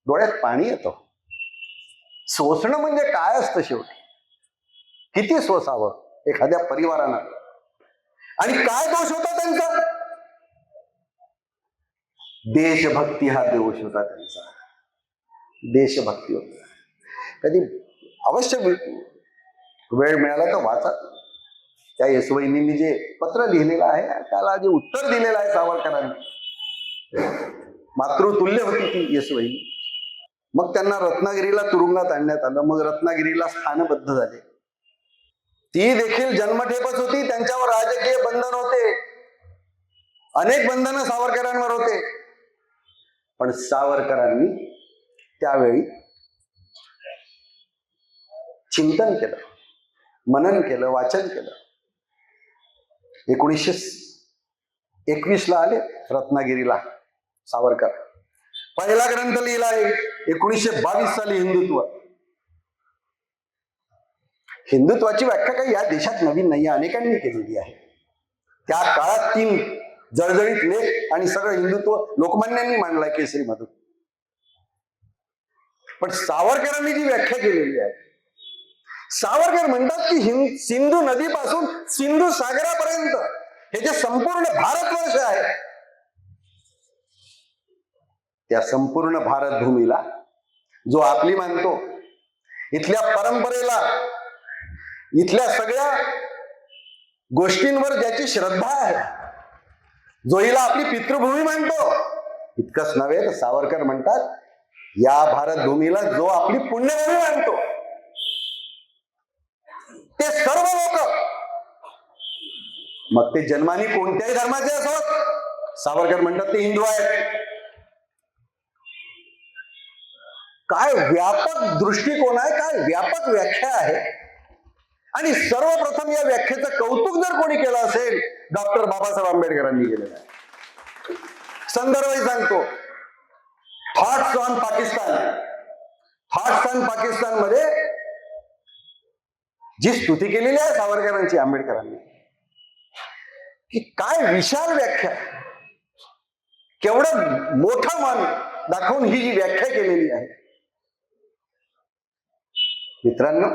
डोळ्यात पाणी येतं. सोसणं म्हणजे काय असतं शेवटी? किती सोसावं एखाद्या परिवारानं? आणि काय दोष होता त्यांचा? देशभक्ती हा दोष होता त्यांचा. देशभक्ती होती. कधी अवश्य वेळ मिळाला तर वाचा. त्या येसवहिनींनी जे पत्र लिहिलेलं आहे, त्याला जे उत्तर दिलेलं आहे सावरकरांनी, मातृतुल्य होती ती येसवहिनी. मग त्यांना रत्नागिरीला तुरुंगात आणण्यात आलं. मग रत्नागिरीला स्थानबद्ध झाले. ती देखील जन्मठेपच होती. त्यांच्यावर राजकीय बंधन होते, अनेक बंधनं सावरकरांवर होते. पण सावरकरांनी त्यावेळी चिंतन केलं, मनन केलं, वाचन केलं. 1921 ला आले रत्नागिरीला सावरकर. पहिला ग्रंथ लिहिला आहे 1922 साली, हिंदुत्व. हिंदुत्वाची व्याख्या काही या देशात नवीन नाही, अनेकांनी केलेली आहे. त्या काळात 3 जळजळीत लेख आणि सगळं हिंदुत्व लोकमान्यांनी मांडलाय केसरी मधून. पण सावरकरांनी जी व्याख्या केलेली आहे, सावरकर म्हणतात की सिंधू नदीपासून सिंधू सागरापर्यंत हे जे संपूर्ण भारतवर्ष आहे, त्या संपूर्ण भारतभूमीला जो आपली मानतो, इथल्या परंपरेला, इथल्या सगळ्या गोष्टींवर ज्याची श्रद्धा आहे, जो हिला आपली पितृभूमी मानतो, इतकंच नव्हे तर सावरकर म्हणतात या भारतभूमीला जो आपली पुण्यभूमी मानतो, ते सर्व लोक, मग ते जन्माने कोणत्याही धर्माचे असोत, सावरकर म्हणतात ते हिंदू आहेत. काय व्यापक दृष्टिकोन आहे, काय व्यापक व्याख्या आहे. आणि सर्वप्रथम या व्याख्येचं कौतुक जर कोणी केलं असेल, डॉक्टर बाबासाहेब आंबेडकरांनी केलेलं आहे. संदर्भही सांगतो, thoughts on Pakistan. Thoughts on Pakistan मध्ये जी स्तुती केलेली आहे सावरकरांची आंबेडकरांनी, की काय विशाल व्याख्या, केवढं मोठं मन दाखवून ही जी व्याख्या केलेली आहे. मित्रांनो,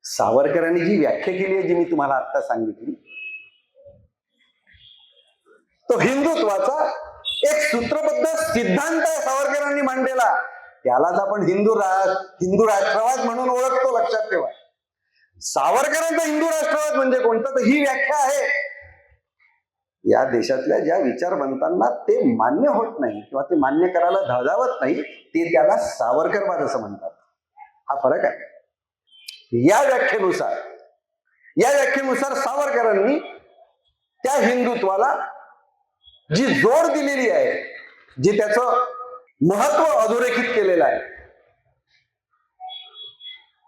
सावरकरांनी जी व्याख्या केली आहे, जी मी तुम्हाला आता सांगितली, तो हिंदुत्वाचा एक सूत्रबद्ध सिद्धांत आहे सावरकरांनी मांडलेला. त्यालाच आपण हिंदू राष्ट्रवाद म्हणून ओळखतो. लक्षात ठेवा, सावरकरांचा हिंदू राष्ट्रवाद म्हणजे कोणता? तर ही व्याख्या आहे. या देशातल्या ज्या विचारवंतांना ते मान्य होत नाही किंवा ते मान्य करायला धजावत नाही, ते त्याला सावरकरवाद असं म्हणतात. हा फरक आहे. या व्याख्येनुसार सावरकरांनी त्या हिंदुत्वाला जी जोड दिलेली आहे, जी त्याचं महत्व अधोरेखित केलेलं आहे,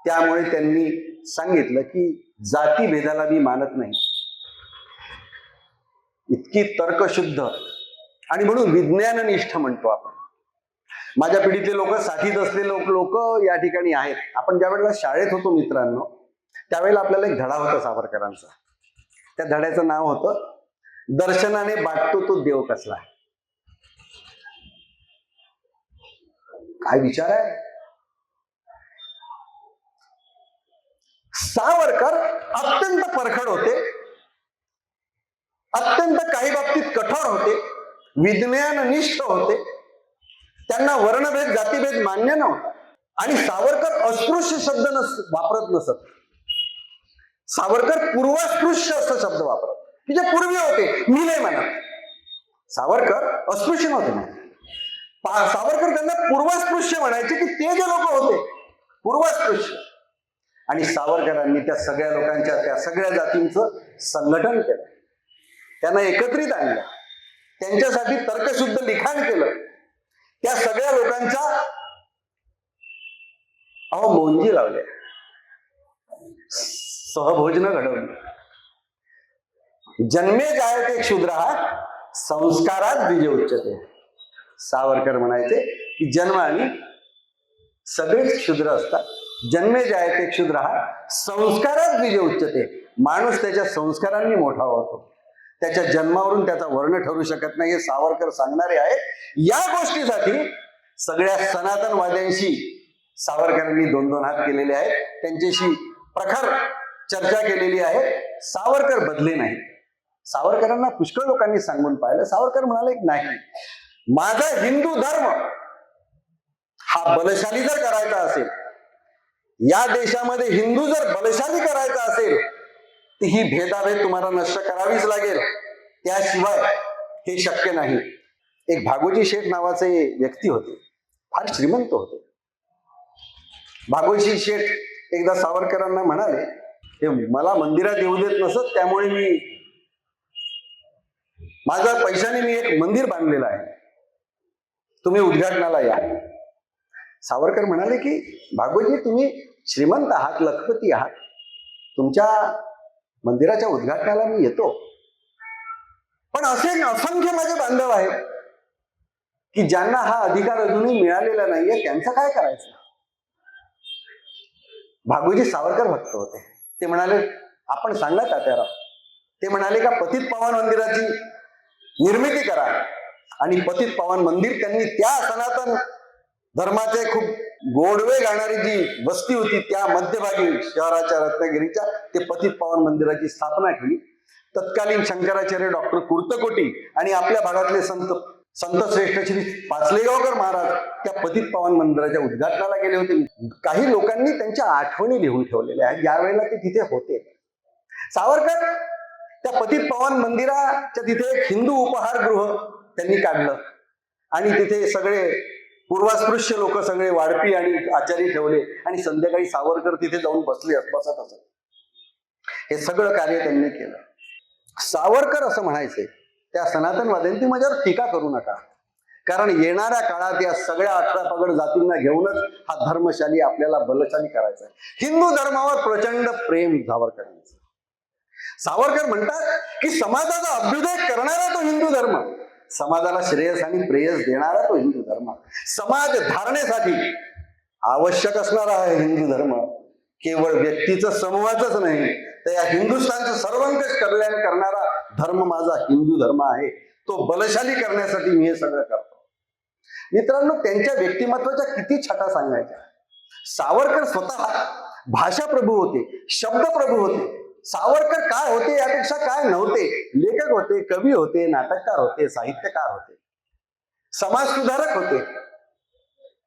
त्यामुळे त्यांनी सांगितलं की जातीभेदाला मी मानत नाही. इतकी तर्कशुद्ध आणि म्हणून विज्ञाननिष्ठ म्हणतो आपण. माझ्या पिढीतले लोक, साठीत असलेले लोक या ठिकाणी आहेत. आपण ज्या वेळेला शाळेत होतो मित्रांनो, त्यावेळेला आपल्याला एक धडा होता सावरकरांचा. त्या धड्याचं नाव होतं, दर्शनाने बाटतो तो देव कसला. काय विचार आहे. सावरकर अत्यंत परखड होते, अत्यंत काही बाबतीत कठोर होते, विज्ञाननिष्ठ होते. त्यांना वर्णभेद, जातीभेद मान्य नव्हता. आणि सावरकर अस्पृश्य शब्द वापरत नसत. सावरकर पूर्वस्पृश्य असं शब्द वापरत, की जे पूर्वी होते, मी नाही म्हणत. सावरकर अस्पृश्य नव्हते म्हणत. सावरकर त्यांना पूर्वस्पृश्य म्हणायचे, की ते जे लोक होते पूर्वस्पृश्य. आणि सावरकरांनी त्या सगळ्या लोकांच्या, त्या सगळ्या जातींचं संघटन केलं, त्यांना एकत्रित आणलं, त्यांच्यासाठी तर्कशुद्ध लिखाण केलं, त्या सगळ्या लोकांच्या मोंजी लावल्या, सहभोजन घडवली. जन्मे जायते क्षुद्रः संस्कारात द्विज उच्यते. सावरकर म्हणायचे की जन्माने सगळेच क्षुद्र असतात. जन्मे जायते क्षुद्रः संस्कारात द्विज उच्यते. माणूस त्याच्या संस्कारांनी मोठा होतो, त्याच्या जन्मावरून त्याचा वर्ण ठरू शकत नाही, हे सावरकर सांगणारे आहेत. या गोष्टीसाठी सगळ्या सनातनवाद्यांशी सावरकरांनी 2-2 हात केलेले आहेत, त्यांच्याशी प्रखर चर्चा केलेली आहे. सावरकर बदले नाही. सावरकरांना पुष्कळ लोकांनी सांगून पाहिलं. सावरकर म्हणाले की नाही, माझा हिंदू धर्म हा बलशाली जर करायचा असेल, या देशामध्ये हिंदू जर बलशाली करायचा असेल, तर ही भेदाभेद तुम्हाला नष्ट करावीच लागेल, त्याशिवाय हे शक्य नाही. एक भागोजी शेठ नावाचे व्यक्ती होते, फार श्रीमंत होते. भागोजी शेठ एकदा सावरकरांना म्हणाले, हे मला मंदिरात येऊ देत नसत, त्यामुळे मी माझ्या पैशाने मी एक मंदिर बांधलेलं आहे, तुम्ही उद्घाटनाला या. सावरकर म्हणाले की भागवतजी, तुम्ही श्रीमंत आहात, लखपती आहात, तुमच्या मंदिराच्या उद्घाटनाला मी येतो, पण असे असंख्य माझे बांधव आहेत की ज्यांना हा अधिकार अजूनही मिळालेला नाहीये, त्यांचं काय करायचं. भागवतजी सावरकर भक्त होते. ते म्हणाले, आपण सांगा तात्याराव. ते म्हणाले का पतित पावन मंदिराची निर्मिती करा. आणि पतित पावन मंदिर त्यांनी त्या सनातन धर्माचे खूप गोडवे गाणारी जी वस्ती होती त्या मध्यभागी शहराच्या रत्नागिरीच्या ते पतित पावन मंदिराची स्थापना केली. तत्कालीन शंकराचार्य डॉक्टर कुर्तकोटी आणि आपल्या भागातले संत श्रेष्ठ श्री पाचलेगावकर महाराज त्या पतित पावन मंदिराच्या उद्घाटनाला गेले होते. काही लोकांनी त्यांच्या आठवणी लिहून ठेवलेल्या आहेत, ज्यावेळेला ते तिथे होते. सावरकर त्या पतित पावन मंदिराच्या तिथे एक हिंदू उपहारगृह त्यांनी काढलं आणि तिथे सगळे पूर्वास्पृश्य लोक सगळे वाढपी आणि आचारी ठेवले आणि संध्याकाळी सावरकर तिथे जाऊन बसत असत. हे सगळं कार्य त्यांनी केलं. सावरकर असं म्हणायचे त्या सनातनवाद्यांनी, माझ्यावर टीका करू नका, कारण येणाऱ्या काळात या सगळ्या 18 पगड जातींना घेऊनच हा धर्मशाली आपल्याला बलशाली करायचा आहे. हिंदू धर्मावर प्रचंड प्रेम सावरकरांचं. सावरकर म्हणतात की समाजाचा अभ्युदय करणारा तो हिंदू धर्म, समाजाला श्रेयस आणि प्रेयस देणारा तो हिंदू धर्म, समाज धारणेसाठी आवश्यक असणारा हा हिंदू धर्म केवळ व्यक्तीचं समूहाचंच नाही, तर या हिंदुस्थानचं सर्वंकष कल्याण करणारा धर्म माझा हिंदू धर्म आहे. तो बलशाली करण्यासाठी मी हे सगळं करतो. मित्रांनो, त्यांच्या व्यक्तिमत्वाच्या किती छटा सांगायच्या. सावरकर स्वतः भाषा प्रभू होते, शब्द प्रभू होते. सावरकर काय होते यापेक्षा काय नव्हते. लेखक होते, कवी होते, नाटककार होते, साहित्यकार होते, समाज सुधारक होते.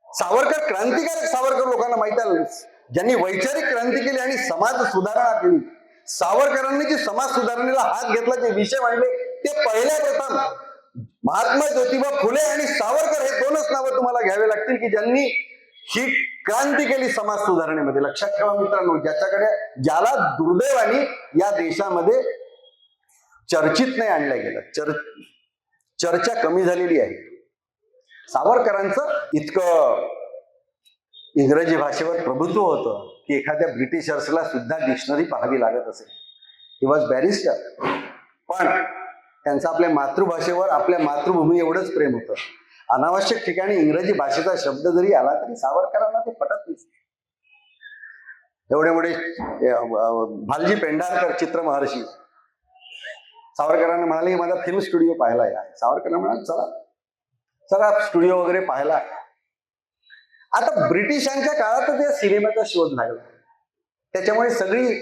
सावरकर क्रांतिकारक. सावरकर लोकांना माहिती आहे, ज्यांनी वैचारिक क्रांती केली आणि समाज सुधारणा केली. सावरकरांनी जे समाज सुधारणेला हात घेतला, जे विषय मांडले, ते पहिल्या प्रथम महात्मा ज्योतिबा फुले आणि सावरकर हे 2च नावं तुम्हाला घ्यावे लागतील की ज्यांनी ही क्रांती केली समाज सुधारणेमध्ये. लक्षात ठेवा मित्रांनो, ज्याला दुर्दैवाने या देशामध्ये चर्चित नाही आणलं गेलं, चर्चा कमी झालेली आहे. सावरकरांचं इतकं इंग्रजी भाषेवर प्रभुत्व होतं की एखाद्या ब्रिटिशर्सला सुद्धा डिक्शनरी पाहावी लागत असेल. ही वॉज बॅरिस्टर, पण त्यांचं आपल्या मातृभाषेवर, आपल्या मातृभूमी एवढंच प्रेम होतं. अनावश्यक ठिकाणी इंग्रजी भाषेचा शब्द जरी आला तरी सावरकरांना ते पटत नाही. एवढे मोठे भालजी पेंढारकर चित्रमहर्षी सावरकरांना म्हणाले की माझा फिल्म स्टुडिओ पाहायला या. सावरकरांना म्हणाले चला स्टुडिओ वगैरे पाहायला. आता ब्रिटिशांच्या काळात त्या सिनेमाचा शोध लागला, त्याच्यामुळे सगळी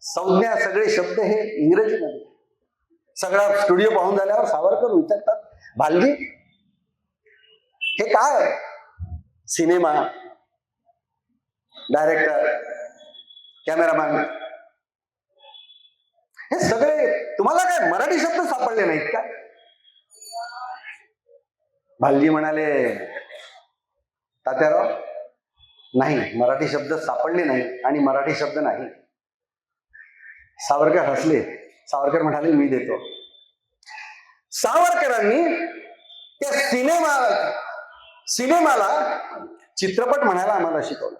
संज्ञा, सगळे शब्द हे इंग्रजीमध्ये. सगळा स्टुडिओ पाहून झाल्यावर सावरकर विचारतात, भालजी हे काय? सिनेमा, डायरेक्टर, कॅमेरामॅन, हे सगळे तुम्हाला काय मराठी शब्द सापडले नाहीत का? भालजी म्हणाले, तात्याराव नाही, मराठी शब्द सापडले नाही आणि मराठी शब्द नाही. सावरकर हसले. सावरकर म्हणाले, मी देतो. सावरकरांनी त्या सिनेमाला चित्रपट म्हणायला आम्हाला शिकवलं.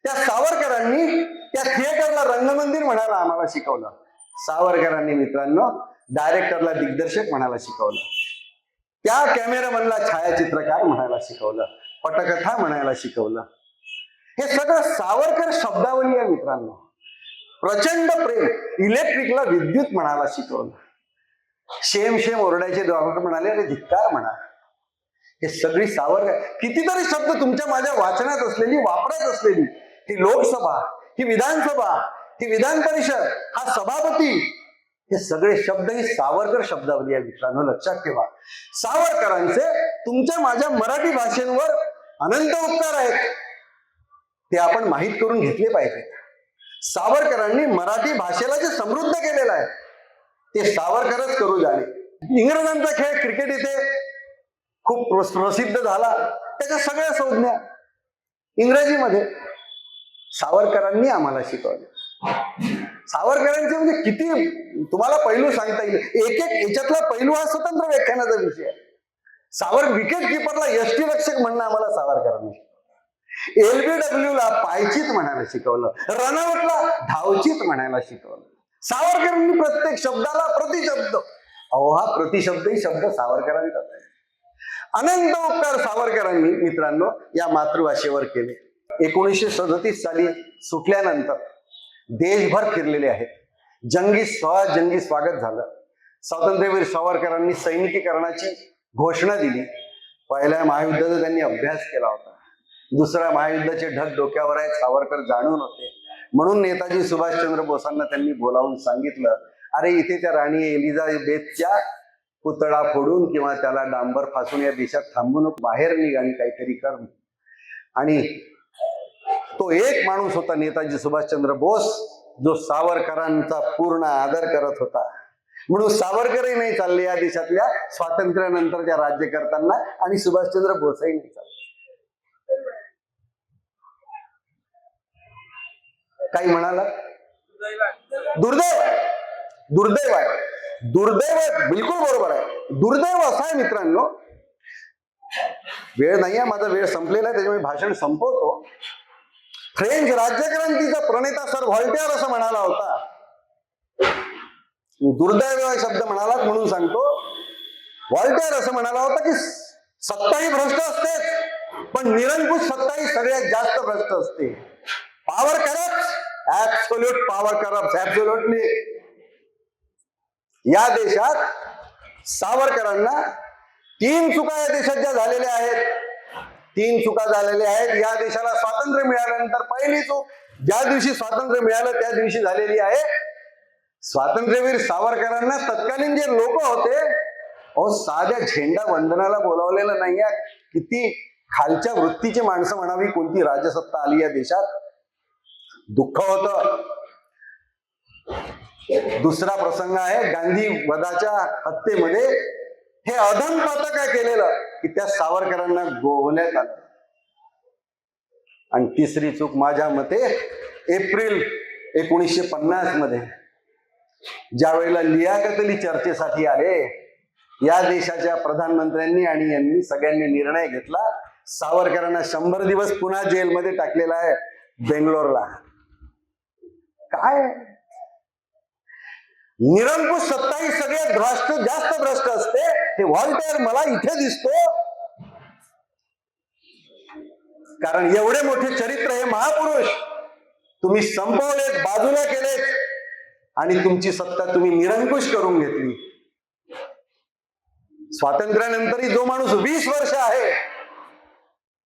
त्या सावरकरांनी त्या थिएटरला रंगमंदिर म्हणायला आम्हाला शिकवलं. सावरकरांनी मित्रांनो डायरेक्टरला दिग्दर्शक म्हणायला शिकवलं. त्या कॅमेरामनला छायाचित्रकार म्हणायला शिकवलं, पटकथा म्हणायला शिकवलं. हे सगळं सावरकर शब्दावली आहे मित्रांनो. प्रचंड प्रेम. इलेक्ट्रिकला विद्युत म्हणायला शिकवलं. शेम शेम ओरडायचे डॉक्टर म्हणाले अरे धिक्कार म्हणा. हे सगळी सावरकर, कितीतरी शब्द तुमच्या माझ्या वाचनात असलेली, वापरात असलेली, ही लोकसभा, ही विधानसभा, ही विधान परिषद, हा सभापती, हे सगळे शब्द ही सावरकर शब्दावली आहे मित्रांनो, लक्षात ठेवा. सावरकरांचे तुमच्या माझ्या मराठी भाषेवर अनंत उपकार आहेत, ते आपण माहीत करून घेतले पाहिजे. सावरकरांनी मराठी भाषेला जे समृद्ध केलेलं आहे ते सावरकरच करू जाणे. इंग्रजांचा खेळ क्रिकेट इथे खूप प्रसिद्ध झाला, त्याच्या सगळ्या संज्ञा इंग्रजीमध्ये सावरकरांनी आम्हाला शिकवले. सावरकरांचे म्हणजे किती तुम्हाला पैलू सांगता येईल. एक एक याच्यातला पैलू हा स्वतंत्र व्याख्यानाचा विषय आहे. विकेट किपरला यष्टीरक्षक म्हणणं आम्हाला सावरकरांनी, LBW ला पायचीत म्हणायला शिकवलं, रनआउटला धावचीत म्हणायला शिकवलं. सावरकरांनी प्रत्येक शब्दाला प्रतिशब्द, अहो हा प्रतिशब्दही शब्द सावरकरांचा आहे. अनंत उपकार सावरकरांनी मित्रांनो या मातृभाषेवर केले. 1937 साली सुटल्यानंतर देशभर फिरलेले आहेत. जंगी स्वागत झालं. स्वातंत्र्यवीर सावरकरांनी सैनिकीकरणाची घोषणा दिली. पहिल्या महायुद्धाचा त्यांनी अभ्यास केला होता. दुसऱ्या महायुद्धाचे ढग डोक्यावर आहेत सावरकर जाणून होते. म्हणून नेताजी सुभाषचंद्र बोसांना त्यांनी बोलावून सांगितलं, अरे इथे त्या राणी एलिझाबेथच्या पुतळा फोडून किंवा त्याला डांबर फासून या देशात थांबून बाहेर निघ आणि काहीतरी कर. आणि तो एक माणूस होता नेताजी सुभाषचंद्र बोस, जो सावरकरांचा पूर्ण आदर करत होता. म्हणून सावरकरही नाही चालले या देशातल्या स्वातंत्र्यानंतरच्या राज्यकर्त्यांना, आणि सुभाषचंद्र बोसही नाही चालले. काही म्हणाला? दुर्दैव आहे, दुर्दैव आहे, दुर्दैव आहे, बिलकुल बरोबर आहे. दुर्दैव असं आहे मित्रांनो, वेळ नाही आहे, माझा वेळ संपलेला आहे, त्याच्यामुळे भाषण संपवतो. फ्रेंच राज्यक्रांतीचा प्रणेता सर व्हॉल्टेअर असं म्हणाला होता. दुर्दैव हा शब्द म्हणाला म्हणून सांगतो. व्हॉल्टेअर असं म्हणाला होता की सत्ताही भ्रष्ट असते, पण निरंकुश सत्ताही सगळ्यात जास्त भ्रष्ट असते. Power corrupt, absolute power corrupt, absolutely. या देशात सावरकरांना 3 चुका या देशात ज्या झालेल्या आहेत, 3 चुका झालेल्या आहेत. या देशाला स्वातंत्र्य मिळाल्यानंतर पहिली चूक ज्या दिवशी स्वातंत्र्य मिळालं त्या दिवशी झालेली आहे. स्वातंत्र्यवीर सावरकरांना तत्कालीन जे लोक होते, अहो साध्या झेंडा वंदनाला बोलावलेलं नाही आहे. किती खालच्या वृत्तीची माणसं म्हणावी, कोणती राजसत्ता आली या देशात. दुःख होतं. दुसरा प्रसंग आहे गांधी वधाच्या हत्येमध्ये हे अधमपात काय केलेलं की त्या सावरकरांना गोवण्यात आलं. आणि तिसरी चूक माझ्या मते एप्रिल 1950 मध्ये ज्या वेळेला लियाकत अली चर्चेसाठी आले, या देशाच्या प्रधानमंत्र्यांनी आणि यांनी सगळ्यांनी निर्णय घेतला, सावरकरांना 100 दिवस पुन्हा जेलमध्ये टाकलेला आहे बेंगलोरला. काय निरंकुश सत्ता ही सगळ्यात जास्त भ्रष्ट असते, हे व्हॉल्टेअर मला इथे दिसतो. कारण एवढे मोठे चरित्र हे महापुरुष तुम्ही संपवलेत, बाजूला केलेत, आणि तुमची सत्ता तुम्ही निरंकुश करून घेतली. स्वातंत्र्यानंतरही जो माणूस 20 वर्ष आहे,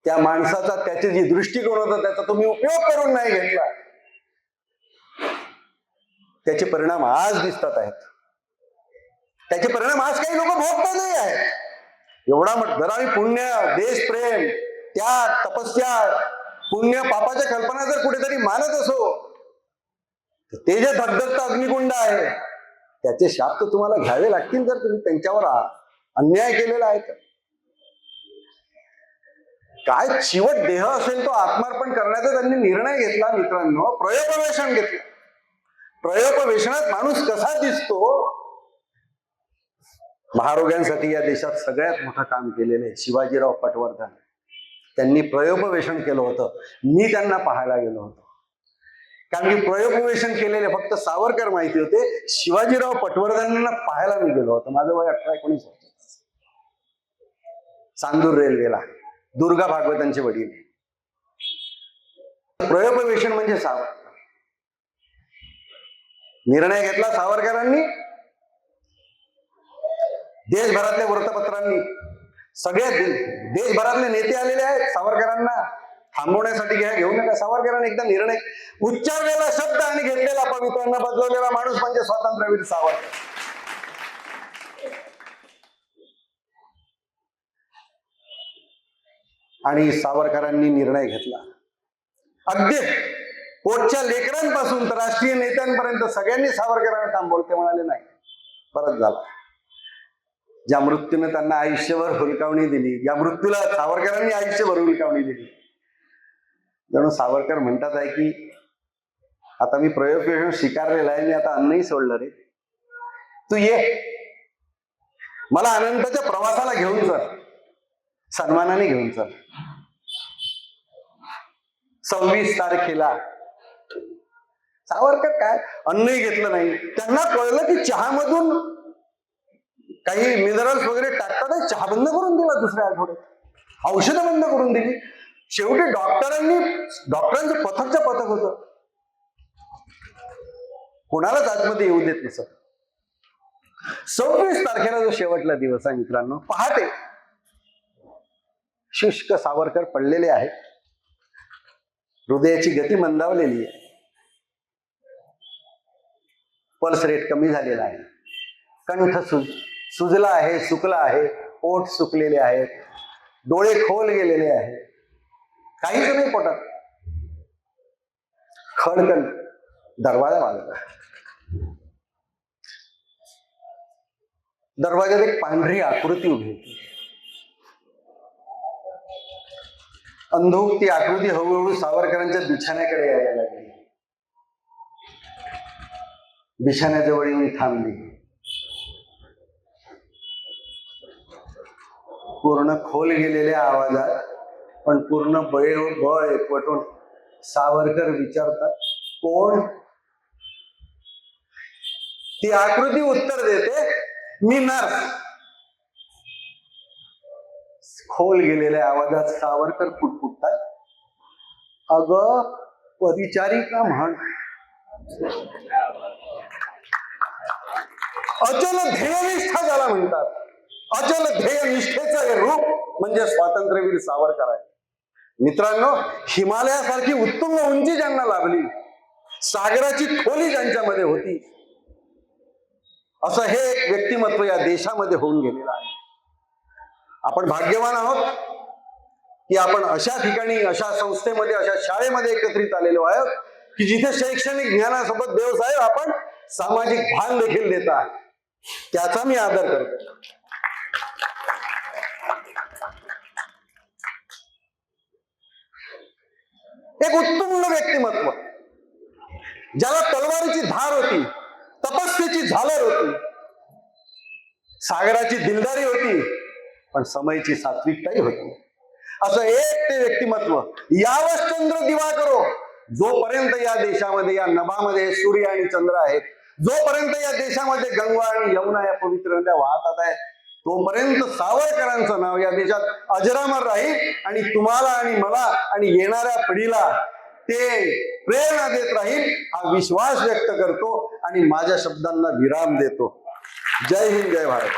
त्या माणसाचा त्याचे जे दृष्टिकोन होता त्याचा तुम्ही उपयोग करून नाही घेतला. त्याचे परिणाम आज दिसतात आहेत. त्याचे परिणाम आज काही लोक भोगतातही आहेत. एवढा धरावी पुण्य, देशप्रेम, त्याग, तपस्या, पुण्य पापाच्या कल्पना जर कुठेतरी मानत असो, तर ते जे धगधगता अग्निकुंड आहे त्याचे शाप तर तुम्हाला घ्यावे लागतील जर तुम्ही त्यांच्यावर अन्याय केलेला आहे. काय चिवट देह असेल तो आत्मार्पण करण्याचा त्यांनी निर्णय घेतला मित्रांनो. प्रयोगवेषण घेतलं. प्रयोगवेषणात माणूस कसा दिसतो. महारोग्यांसाठी या देशात सगळ्यात मोठं काम केलेलं आहे शिवाजीराव पटवर्धन. त्यांनी प्रयोगवेषण केलं होतं. मी त्यांना पाहायला गेलो होतो. कारण की प्रयोगवेषण केलेले फक्त सावरकर माहिती होते. शिवाजीराव पटवर्धनांना पाहायला मी गेलो होतो. माझं वय 18-19 वर्ष. चांदूर रेल्वेला दुर्गा भागवतांचे वडील. प्रयोगवेषण म्हणजे सावरकर. निर्णय घेतला सावरकरांनी. देशभरातल्या वृत्तपत्रांनी, सगळे देशभरातले नेते आलेले आहेत सावरकरांना थांबवण्यासाठी. घेऊ नका. सावरकरांनी एकदा निर्णय उच्चारलेला शब्द आणि घेतलेला पवित्रांना बदलवलेला माणूस म्हणजे स्वातंत्र्यवीर सावरकर. आणि सावरकरांनी निर्णय घेतला. अगदी पोटच्या लेकरांपासून तर राष्ट्रीय नेत्यांपर्यंत सगळ्यांनी सावरकरांना थांबवलं. ते म्हणाले नाही, परत झाला. ज्या मृत्यूने त्यांना आयुष्यभर हुलकावणी दिली, ज्या मृत्यूला सावरकरांनी आयुष्यभर हुलकावणी दिली, जणू सावरकर म्हणतात आहे की आता मी प्रयोग स्वीकारलेला आहे, मी आता अन्नही सोडलं रे, तू ये, मला अनंताच्या प्रवासाला घेऊन चल, सन्मानाने घेऊन चल. 26 तारखेला सावरकर काय अन्नही घेतलं नाही. त्यांना कळलं की चहामधून काही मिनरल्स वगैरे टाकतात, चहा बंद करून दिला दुसऱ्या आठवड्यात, औषधं बंद करून दिली. शेवटी डॉक्टरांचं पथक होतं, कोणालाच आतमध्ये येऊ देत नसत. 26 तारखेला जो शेवटला दिवस आहे मित्रांनो, पहाटे शुष्क सावरकर पडलेले आहेत. हृदयाची गती मंदावलेली आहे, पल्स रेट कमी झालेला आहे, कंठ सुजला आहे, सुकला आहे, ओठ सुकलेले आहेत, डोळे खोल गेलेले आहेत, काहीच नाही पोटात. खडकन दरवाजा वाजला. दरवाजात एक पांढरी आकृती उभी होती. अंधूक ती आकृती हळूहळू सावरकरांच्या बिछाण्याकडे यायला लागली. बिछाण्याजवळ येऊन थांबली. पूर्ण खोल गेलेल्या आवाजात पण पूर्ण बळ एकवटून सावरकर विचारतात, कोण? ती आकृती उत्तर देते, मी नर्स. खोल गेलेल्या आवाजात सावरकर पुटपुटतात, अगं परिचारिका म्हण. अचल ध्येयनिष्ठा ज्याला म्हणतात, अचल ध्येयनिष्ठेचं हे रूप म्हणजे स्वातंत्र्यवीर सावरकर आहे. मित्रांनो, हिमालयासारखी उत्तुंग उंची ज्यांना लाभली, सागराची खोली ज्यांच्यामध्ये होती, असं हे एक व्यक्तिमत्व या देशामध्ये होऊन गेलेलं आहे. आपण भाग्यवान आहोत की आपण अशा ठिकाणी, अशा संस्थेमध्ये, अशा शाळेमध्ये एकत्रित आलेलो आहोत की जिथे शैक्षणिक ज्ञानासोबत देवसाहेब आपण सामाजिक भान देखील देता. त्याचा मी आदर करतो. एक उत्तुंग व्यक्तिमत्व, ज्याला तलवारीची धार होती, तपस्येची झालर होती, सागराची दिलदारी होती, पण समयची सात्विकताही होती. असं एक ते व्यक्तिमत्व. यावश चंद्र दिवा करो, जोपर्यंत या देशामध्ये, या नभामध्ये सूर्य आणि चंद्र आहेत, जोपर्यंत या देशामध्ये गंगा आणि यमुना या पवित्र नद्या वाहतात आहेत, तोपर्यंत सावरकरांचं नाव या देशात अजरामर राहील. आणि तुम्हाला आणि मला आणि येणाऱ्या पिढीला ते प्रेरणा देत राहील, हा विश्वास व्यक्त करतो आणि माझ्या शब्दांना विराम देतो. जय हिंद, जय भारत.